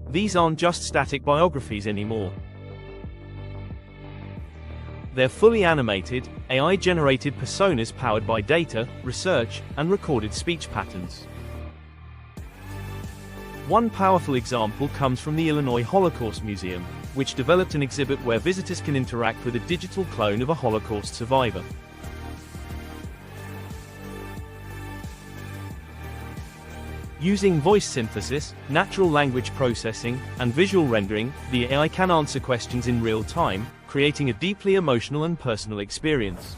These aren't just static biographies anymore. They're fully animated, AI-generated personas powered by data, research, and recorded speech patterns. One powerful example comes from the Illinois Holocaust Museum, which developed an exhibit where visitors can interact with a digital clone of a Holocaust survivor. Using voice synthesis, natural language processing, and visual rendering, the AI can answer questions in real time, creating a deeply emotional and personal experience.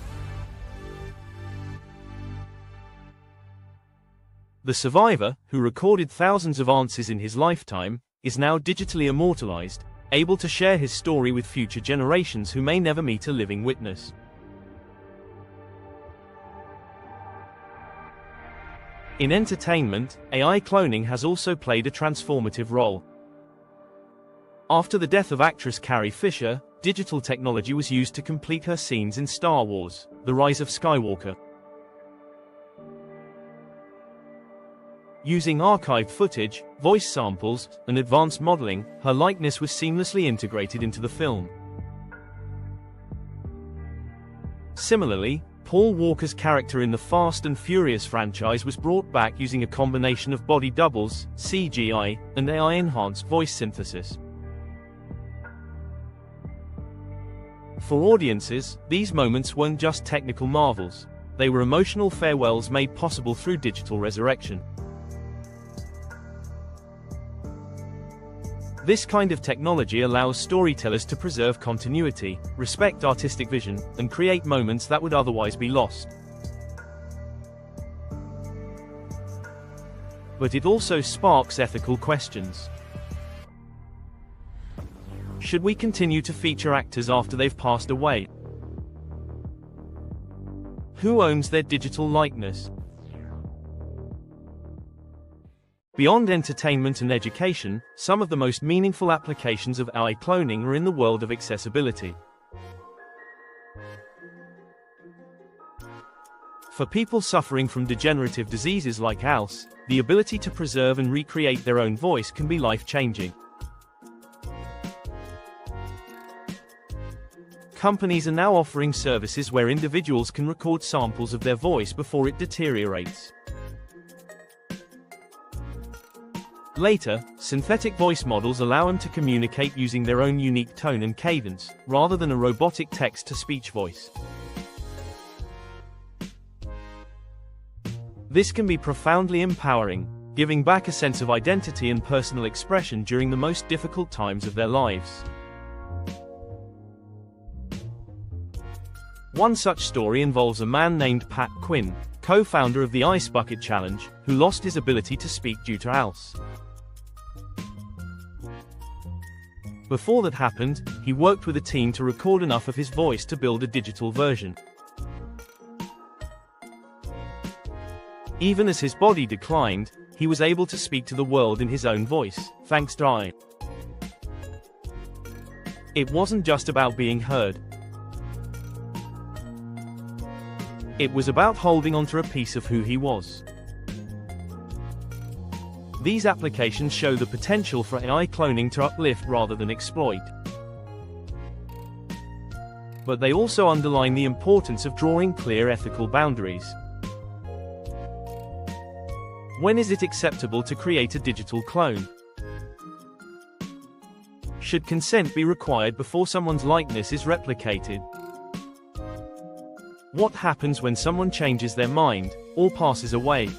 The survivor, who recorded thousands of answers in his lifetime, is now digitally immortalized, able to share his story with future generations who may never meet a living witness. In entertainment, AI cloning has also played a transformative role. After the death of actress Carrie Fisher, digital technology was used to complete her scenes in Star Wars: The Rise of Skywalker. Using archived footage, voice samples, and advanced modeling, her likeness was seamlessly integrated into the film. Similarly, Paul Walker's character in the Fast and Furious franchise was brought back using a combination of body doubles, CGI, and AI-enhanced voice synthesis. For audiences, these moments weren't just technical marvels. They were emotional farewells made possible through digital resurrection. This kind of technology allows storytellers to preserve continuity, respect artistic vision, and create moments that would otherwise be lost. But it also sparks ethical questions. Should we continue to feature actors after they've passed away? Who owns their digital likeness? Beyond entertainment and education, some of the most meaningful applications of AI cloning are in the world of accessibility. For people suffering from degenerative diseases like ALS, the ability to preserve and recreate their own voice can be life-changing. Companies are now offering services where individuals can record samples of their voice before it deteriorates. Later, synthetic voice models allow them to communicate using their own unique tone and cadence, rather than a robotic text-to-speech voice. This can be profoundly empowering, giving back a sense of identity and personal expression during the most difficult times of their lives. One such story involves a man named Pat Quinn, co-founder of the Ice Bucket Challenge, who lost his ability to speak due to ALS. Before that happened, he worked with a team to record enough of his voice to build a digital version. Even as his body declined, he was able to speak to the world in his own voice, thanks to AI. It wasn't just about being heard. It was about holding onto a piece of who he was. These applications show the potential for AI cloning to uplift rather than exploit. But they also underline the importance of drawing clear ethical boundaries. When is it acceptable to create a digital clone? Should consent be required before someone's likeness is replicated? What happens when someone changes their mind, or passes away?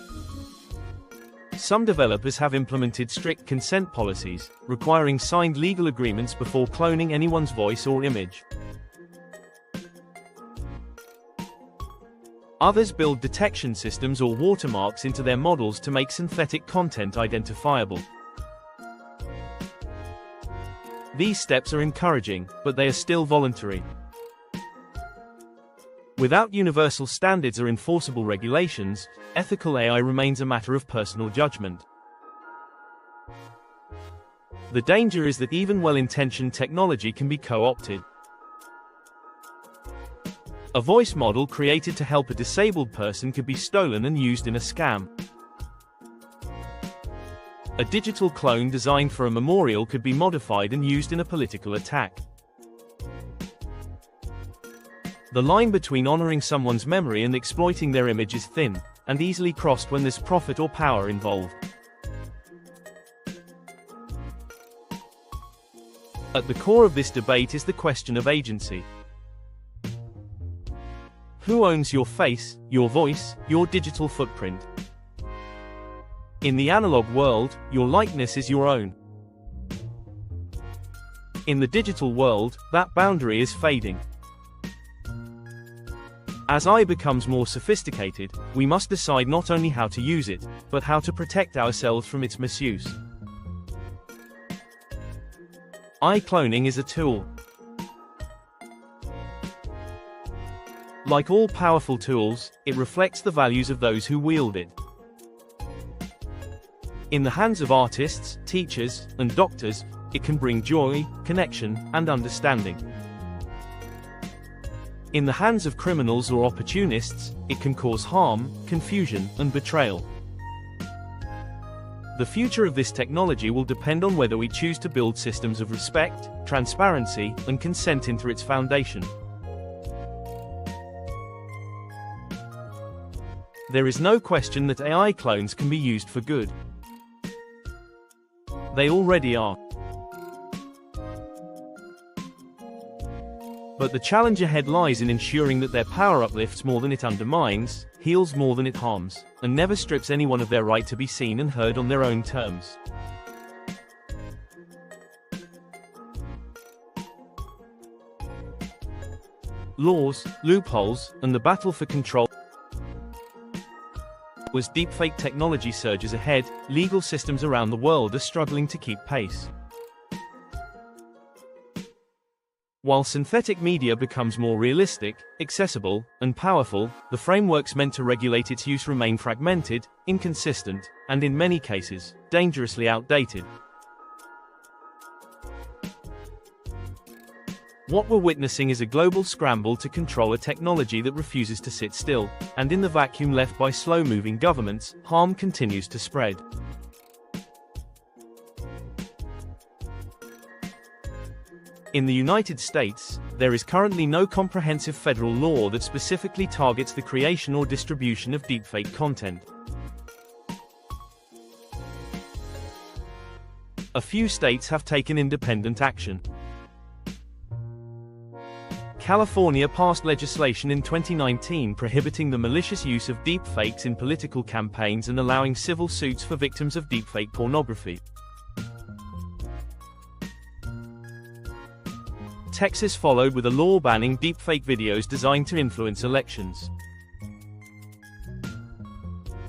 Some developers have implemented strict consent policies, requiring signed legal agreements before cloning anyone's voice or image. Others build detection systems or watermarks into their models to make synthetic content identifiable. These steps are encouraging, but they are still voluntary. Without universal standards or enforceable regulations, ethical AI remains a matter of personal judgment. The danger is that even well-intentioned technology can be co-opted. A voice model created to help a disabled person could be stolen and used in a scam. A digital clone designed for a memorial could be modified and used in a political attack. The line between honoring someone's memory and exploiting their image is thin, and easily crossed when there's profit or power involved. At the core of this debate is the question of agency. Who owns your face, your voice, your digital footprint? In the analog world, your likeness is your own. In the digital world, that boundary is fading. As AI becomes more sophisticated, we must decide not only how to use it, but how to protect ourselves from its misuse. AI cloning is a tool. Like all powerful tools, it reflects the values of those who wield it. In the hands of artists, teachers, and doctors, it can bring joy, connection, and understanding. In the hands of criminals or opportunists, it can cause harm, confusion, and betrayal. The future of this technology will depend on whether we choose to build systems of respect, transparency, and consent into its foundation. There is no question that AI clones can be used for good. They already are. But the challenge ahead lies in ensuring that their power uplifts more than it undermines, heals more than it harms, and never strips anyone of their right to be seen and heard on their own terms. Laws, loopholes, and the battle for control. As deepfake technology surges ahead, legal systems around the world are struggling to keep pace. While synthetic media becomes more realistic, accessible, and powerful, the frameworks meant to regulate its use remain fragmented, inconsistent, and in many cases, dangerously outdated. What we're witnessing is a global scramble to control a technology that refuses to sit still, and in the vacuum left by slow-moving governments, harm continues to spread. In the United States, there is currently no comprehensive federal law that specifically targets the creation or distribution of deepfake content. a few states have taken independent action. California passed legislation in 2019 prohibiting the malicious use of deepfakes in political campaigns and allowing civil suits for victims of deepfake pornography. Texas followed with a law banning deepfake videos designed to influence elections.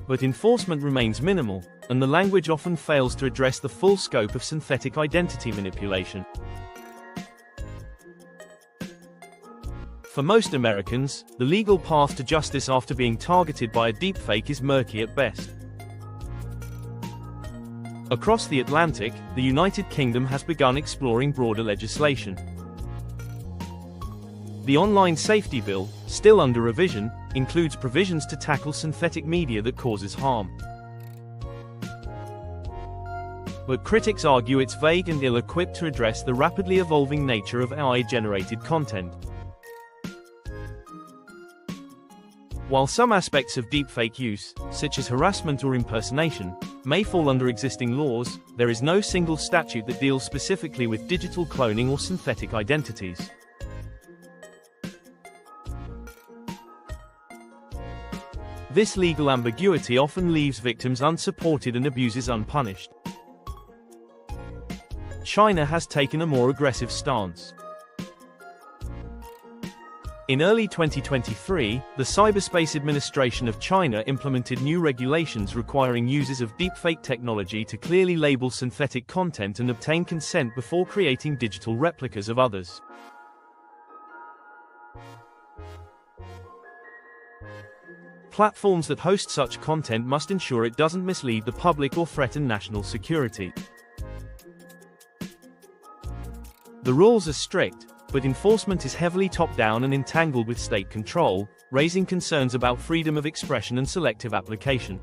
But enforcement remains minimal, and the language often fails to address the full scope of synthetic identity manipulation. For most Americans, the legal path to justice after being targeted by a deepfake is murky at best. Across the Atlantic, the United Kingdom has begun exploring broader legislation. The Online Safety Bill, still under revision, includes provisions to tackle synthetic media that causes harm. But critics argue it's vague and ill-equipped to address the rapidly evolving nature of AI-generated content. While some aspects of deepfake use, such as harassment or impersonation, may fall under existing laws, there is no single statute that deals specifically with digital cloning or synthetic identities. This legal ambiguity often leaves victims unsupported and abuses unpunished. China has taken a more aggressive stance. In early 2023, the Cyberspace Administration of China implemented new regulations requiring users of deepfake technology to clearly label synthetic content and obtain consent before creating digital replicas of others. Platforms that host such content must ensure it doesn't mislead the public or threaten national security. The rules are strict, but enforcement is heavily top-down and entangled with state control, raising concerns about freedom of expression and selective application.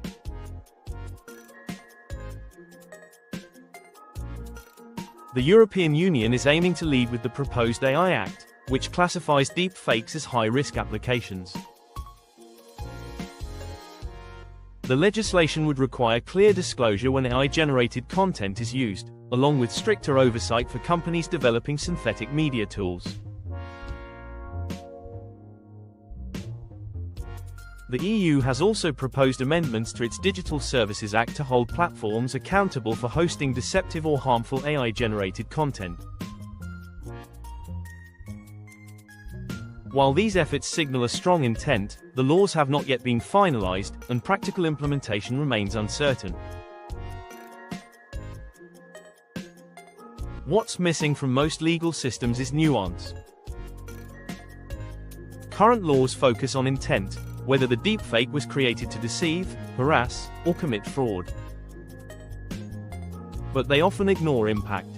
The European Union is aiming to lead with the proposed AI Act, which classifies deepfakes as high-risk applications. The legislation would require clear disclosure when AI-generated content is used, along with stricter oversight for companies developing synthetic media tools. The EU has also proposed amendments to its Digital Services Act to hold platforms accountable for hosting deceptive or harmful AI-generated content. While these efforts signal a strong intent, the laws have not yet been finalized, and practical implementation remains uncertain. What's missing from most legal systems is nuance. Current laws focus on intent, whether the deepfake was created to deceive, harass, or commit fraud. But they often ignore impact.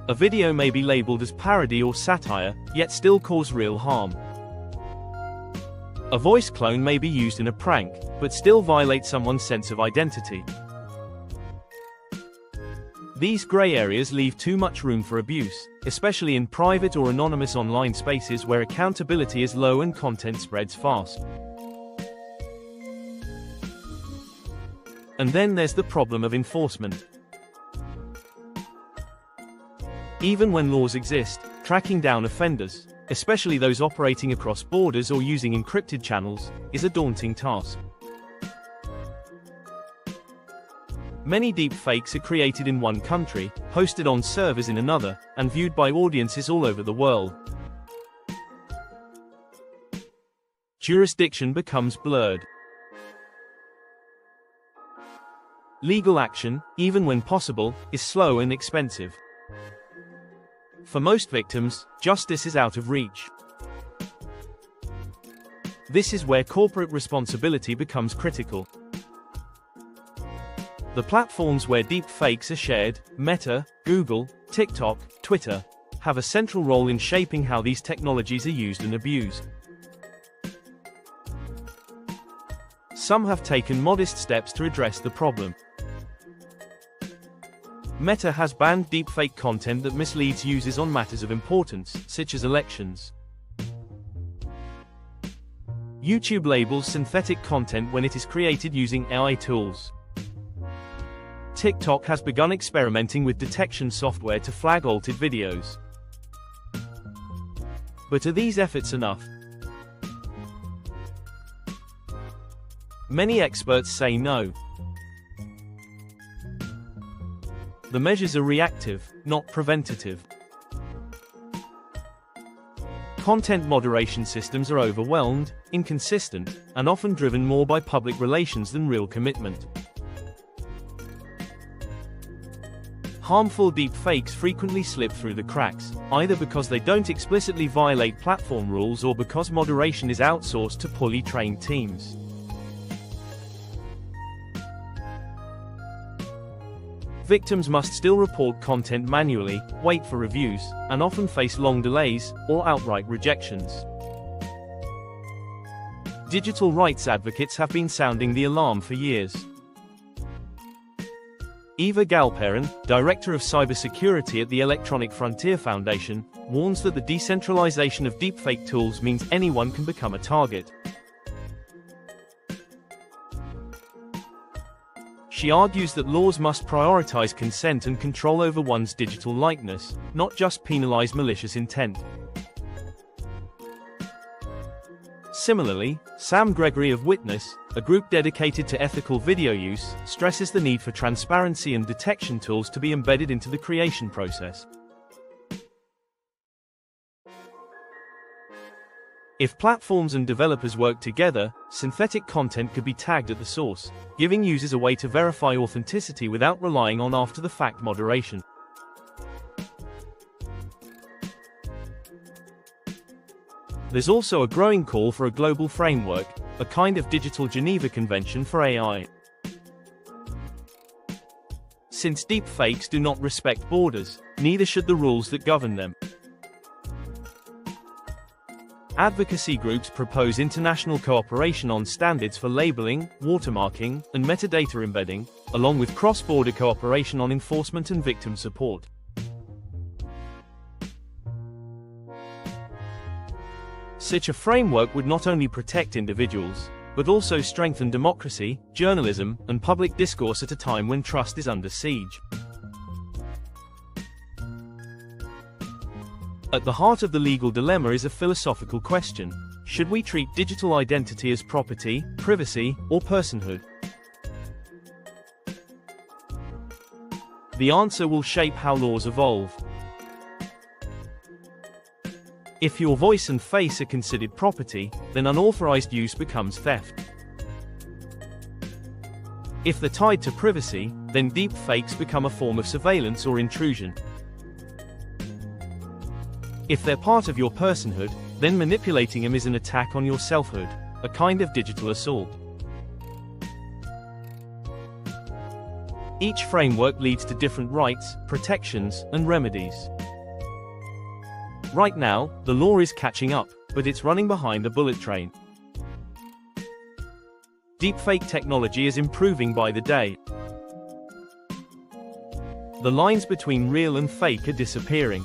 A video may be labeled as parody or satire, yet still cause real harm. A voice clone may be used in a prank, but still violate someone's sense of identity. These gray areas leave too much room for abuse, especially in private or anonymous online spaces where accountability is low and content spreads fast. And then there's the problem of enforcement. Even when laws exist, tracking down offenders, especially those operating across borders or using encrypted channels, is a daunting task. Many deepfakes are created in one country, hosted on servers in another, and viewed by audiences all over the world. Jurisdiction becomes blurred. Legal action, even when possible, is slow and expensive. For most victims, justice is out of reach. This is where corporate responsibility becomes critical. The platforms where deepfakes are shared, Meta, Google, TikTok, Twitter, have a central role in shaping how these technologies are used and abused. Some have taken modest steps to address the problem. Meta has banned deepfake content that misleads users on matters of importance, such as elections. YouTube labels synthetic content when it is created using AI tools. TikTok has begun experimenting with detection software to flag altered videos. But are these efforts enough? Many experts say no. The measures are reactive, not preventative. Content moderation systems are overwhelmed, inconsistent, and often driven more by public relations than real commitment. Harmful deepfakes frequently slip through the cracks, either because they don't explicitly violate platform rules or because moderation is outsourced to poorly trained teams. Victims must still report content manually, wait for reviews, and often face long delays, or outright rejections. Digital rights advocates have been sounding the alarm for years. Eva Galperin, director of Cybersecurity at the Electronic Frontier Foundation, warns that the decentralization of deepfake tools means anyone can become a target. She argues that laws must prioritize consent and control over one's digital likeness, not just penalize malicious intent. Similarly, Sam Gregory of Witness, a group dedicated to ethical video use, stresses the need for transparency and detection tools to be embedded into the creation process. If platforms and developers work together, synthetic content could be tagged at the source, giving users a way to verify authenticity without relying on after-the-fact moderation. There's also a growing call for a global framework, a kind of digital Geneva Convention for AI. Since deepfakes do not respect borders, neither should the rules that govern them. Advocacy groups propose international cooperation on standards for labeling, watermarking, and metadata embedding, along with cross-border cooperation on enforcement and victim support. Such a framework would not only protect individuals, but also strengthen democracy, journalism, and public discourse at a time when trust is under siege. At the heart of the legal dilemma is a philosophical question: should we treat digital identity as property, privacy, or personhood? The answer will shape how laws evolve. If your voice and face are considered property, then unauthorized use becomes theft. If they're tied to privacy, then deepfakes become a form of surveillance or intrusion. If they're part of your personhood, then manipulating them is an attack on your selfhood, a kind of digital assault. Each framework leads to different rights, protections, and remedies. Right now, the law is catching up, but it's running behind a bullet train. Deepfake technology is improving by the day. The lines between real and fake are disappearing.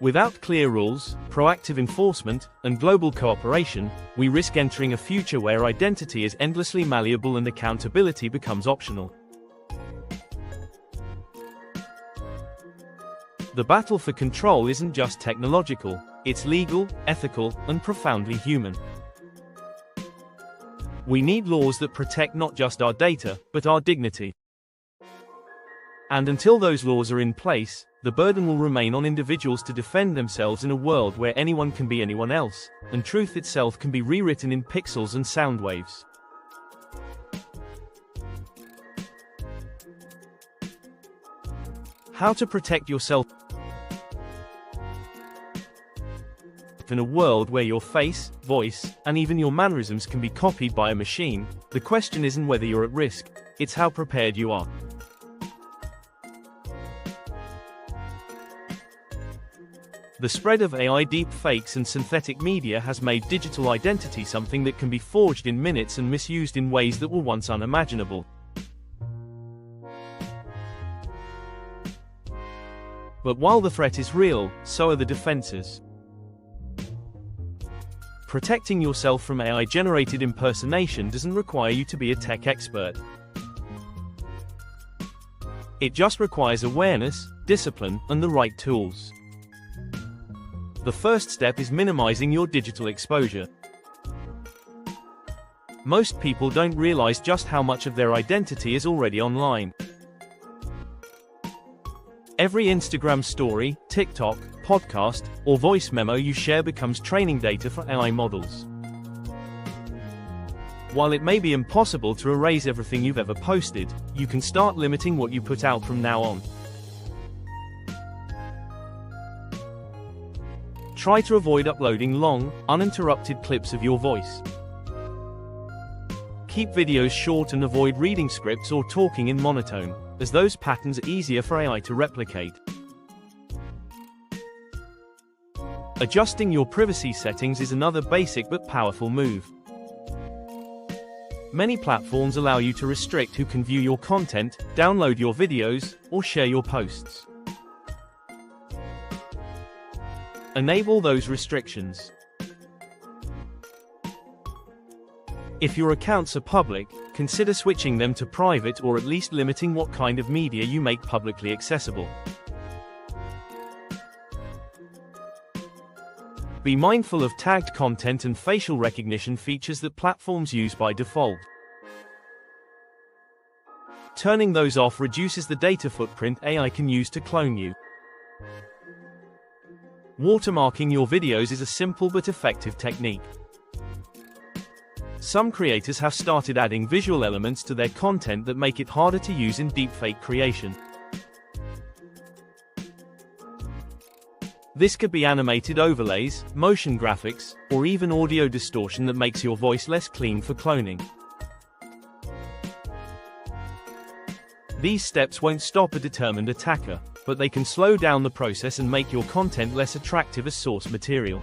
Without clear rules, proactive enforcement, and global cooperation, we risk entering a future where identity is endlessly malleable and accountability becomes optional. The battle for control isn't just technological, it's legal, ethical, and profoundly human. We need laws that protect not just our data, but our dignity. And until those laws are in place, the burden will remain on individuals to defend themselves in a world where anyone can be anyone else, and truth itself can be rewritten in pixels and sound waves. How to protect yourself in a world where your face, voice, and even your mannerisms can be copied by a machine? The question isn't whether you're at risk, it's how prepared you are. The spread of AI deepfakes and synthetic media has made digital identity something that can be forged in minutes and misused in ways that were once unimaginable. But while the threat is real, so are the defenses. Protecting yourself from AI-generated impersonation doesn't require you to be a tech expert. It just requires awareness, discipline, and the right tools. The first step is minimizing your digital exposure. Most people don't realize just how much of their identity is already online. Every Instagram story, TikTok, podcast, or voice memo you share becomes training data for AI models. While it may be impossible to erase everything you've ever posted, you can start limiting what you put out from now on. Try to avoid uploading long, uninterrupted clips of your voice. Keep videos short and avoid reading scripts or talking in monotone, as those patterns are easier for AI to replicate. Adjusting your privacy settings is another basic but powerful move. Many platforms allow you to restrict who can view your content, download your videos, or share your posts. Enable those restrictions. If your accounts are public, consider switching them to private or at least limiting what kind of media you make publicly accessible. Be mindful of tagged content and facial recognition features that platforms use by default. Turning those off reduces the data footprint AI can use to clone you. Watermarking your videos is a simple but effective technique. Some creators have started adding visual elements to their content that make it harder to use in deepfake creation. This could be animated overlays, motion graphics, or even audio distortion that makes your voice less clean for cloning. These steps won't stop a determined attacker, but they can slow down the process and make your content less attractive as source material.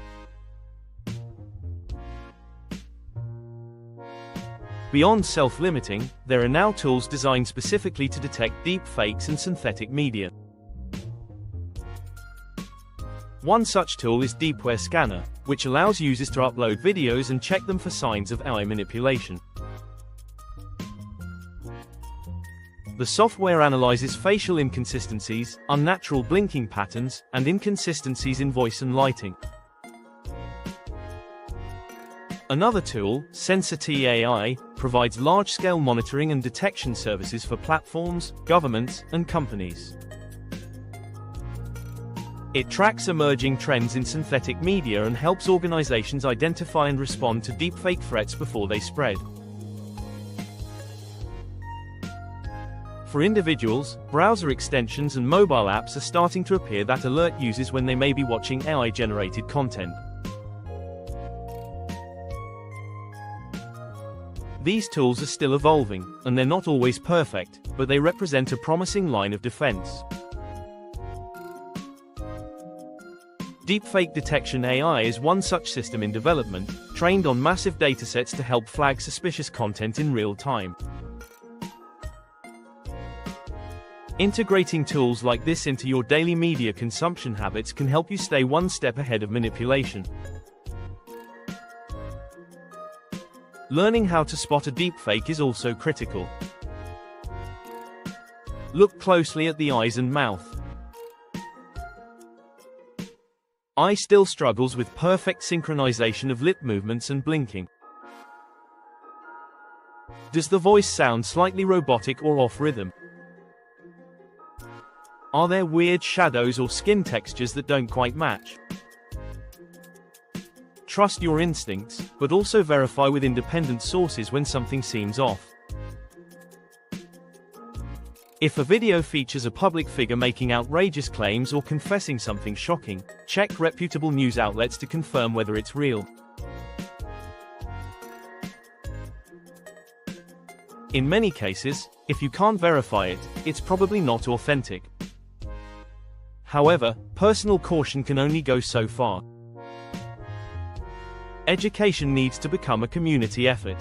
Beyond self-limiting, there are now tools designed specifically to detect deepfakes and synthetic media. One such tool is Deepfake Scanner, which allows users to upload videos and check them for signs of AI manipulation. The software analyzes facial inconsistencies, unnatural blinking patterns, and inconsistencies in voice and lighting. Another tool, Sensitivity AI, provides large-scale monitoring and detection services for platforms, governments, and companies. It tracks emerging trends in synthetic media and helps organizations identify and respond to deepfake threats before they spread. For individuals, browser extensions and mobile apps are starting to appear that alert users when they may be watching AI-generated content. These tools are still evolving, and they're not always perfect, but they represent a promising line of defense. Deepfake detection AI is one such system in development, trained on massive datasets to help flag suspicious content in real time. Integrating tools like this into your daily media consumption habits can help you stay one step ahead of manipulation. Learning how to spot a deepfake is also critical. Look closely at the eyes and mouth. I still struggles with perfect synchronization of lip movements and blinking. Does the voice sound slightly robotic or off rhythm? Are there weird shadows or skin textures that don't quite match? Trust your instincts, but also verify with independent sources when something seems off. If a video features a public figure making outrageous claims or confessing something shocking, check reputable news outlets to confirm whether it's real. In many cases, if you can't verify it, it's probably not authentic. However, personal caution can only go so far. Education needs to become a community effort.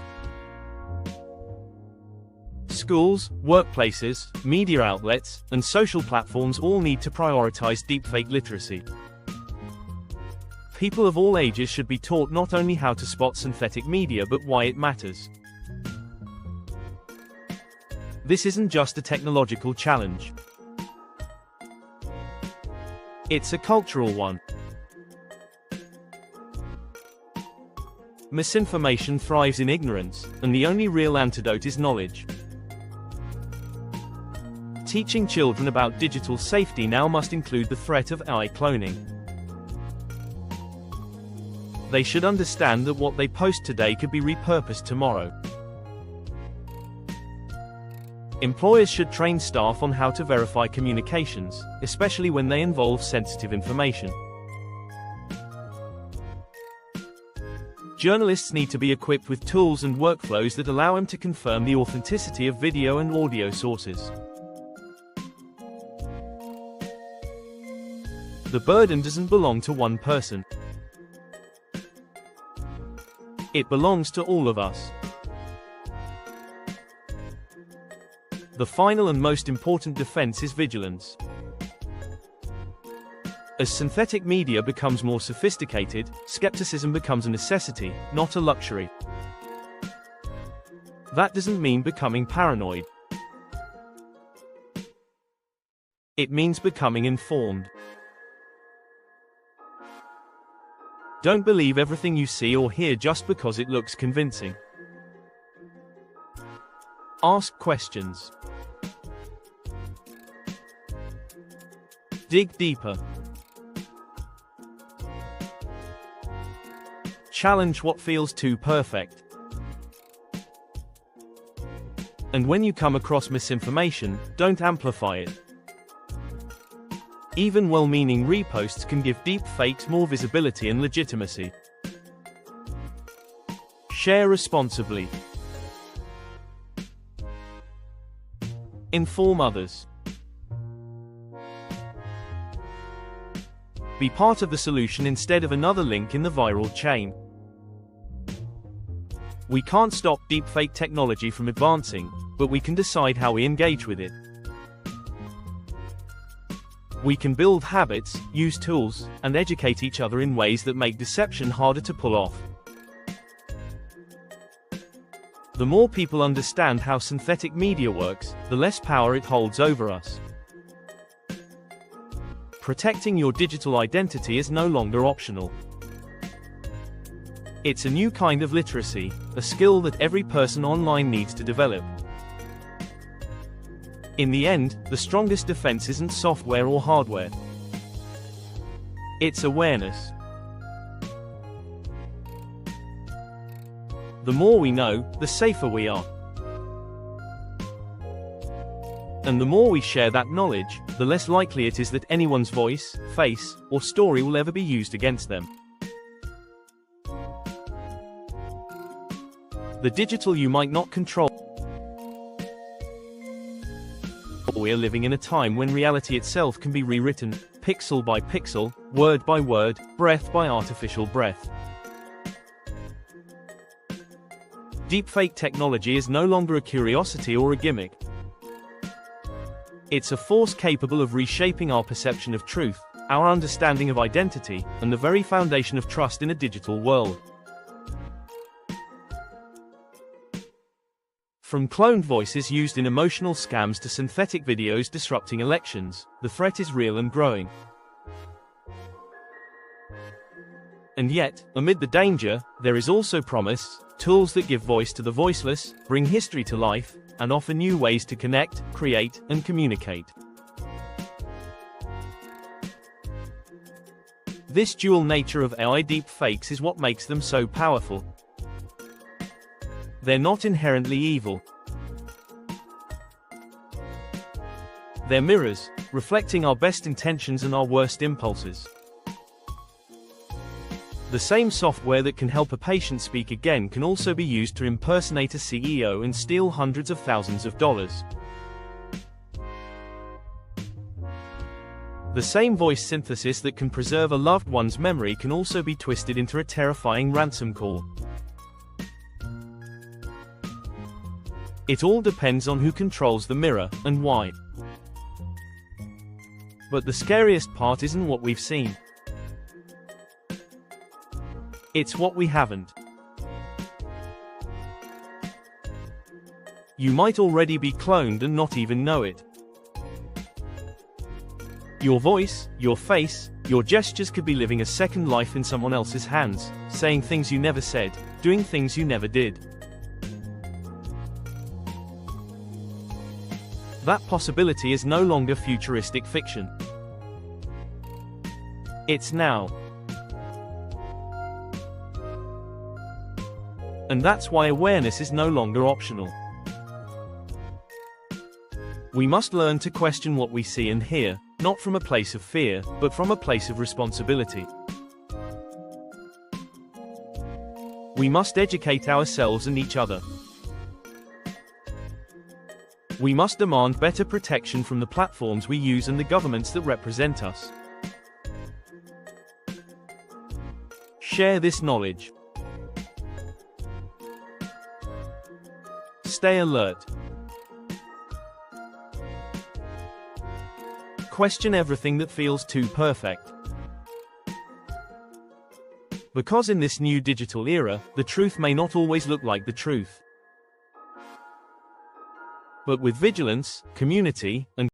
Schools, workplaces, media outlets, and social platforms all need to prioritize deepfake literacy. People of all ages should be taught not only how to spot synthetic media but why it matters. This isn't just a technological challenge. It's a cultural one. Misinformation thrives in ignorance, and the only real antidote is knowledge. Teaching children about digital safety now must include the threat of AI cloning. They should understand that what they post today could be repurposed tomorrow. Employers should train staff on how to verify communications, especially when they involve sensitive information. Journalists need to be equipped with tools and workflows that allow them to confirm the authenticity of video and audio sources. The burden doesn't belong to one person. It belongs to all of us. The final and most important defense is vigilance. As synthetic media becomes more sophisticated, skepticism becomes a necessity, not a luxury. That doesn't mean becoming paranoid. It means becoming informed. Don't believe everything you see or hear just because it looks convincing. Ask questions. Dig deeper. Challenge what feels too perfect. And when you come across misinformation, don't amplify it. Even well-meaning reposts can give deepfakes more visibility and legitimacy. Share responsibly. Inform others. Be part of the solution instead of another link in the viral chain. We can't stop deepfake technology from advancing, but we can decide how we engage with it. We can build habits, use tools, and educate each other in ways that make deception harder to pull off. The more people understand how synthetic media works, the less power it holds over us. Protecting your digital identity is no longer optional. It's a new kind of literacy, a skill that every person online needs to develop. In the end, the strongest defense isn't software or hardware. It's awareness. The more we know, the safer we are. And the more we share that knowledge, the less likely it is that anyone's voice, face, or story will ever be used against them. The digital you might not control. We are living in a time when reality itself can be rewritten, pixel by pixel, word by word, breath by artificial breath. Deepfake technology is no longer a curiosity or a gimmick. It's a force capable of reshaping our perception of truth, our understanding of identity, and the very foundation of trust in a digital world. From cloned voices used in emotional scams to synthetic videos disrupting elections, the threat is real and growing. And yet, amid the danger, there is also promise, tools that give voice to the voiceless, bring history to life, and offer new ways to connect, create, and communicate. This dual nature of AI deepfakes is what makes them so powerful. They're not inherently evil. They're mirrors, reflecting our best intentions and our worst impulses. The same software that can help a patient speak again can also be used to impersonate a CEO and steal hundreds of thousands of dollars. The same voice synthesis that can preserve a loved one's memory can also be twisted into a terrifying ransom call. It all depends on who controls the mirror, and why. But the scariest part isn't what we've seen. It's what we haven't. You might already be cloned and not even know it. Your voice, your face, your gestures could be living a second life in someone else's hands, saying things you never said, doing things you never did. That possibility is no longer futuristic fiction. It's now. And that's why awareness is no longer optional. We must learn to question what we see and hear, not from a place of fear, but from a place of responsibility. We must educate ourselves and each other. We must demand better protection from the platforms we use and the governments that represent us. Share this knowledge. Stay alert. Question everything that feels too perfect. Because in this new digital era, the truth may not always look like the truth. But with vigilance, community, and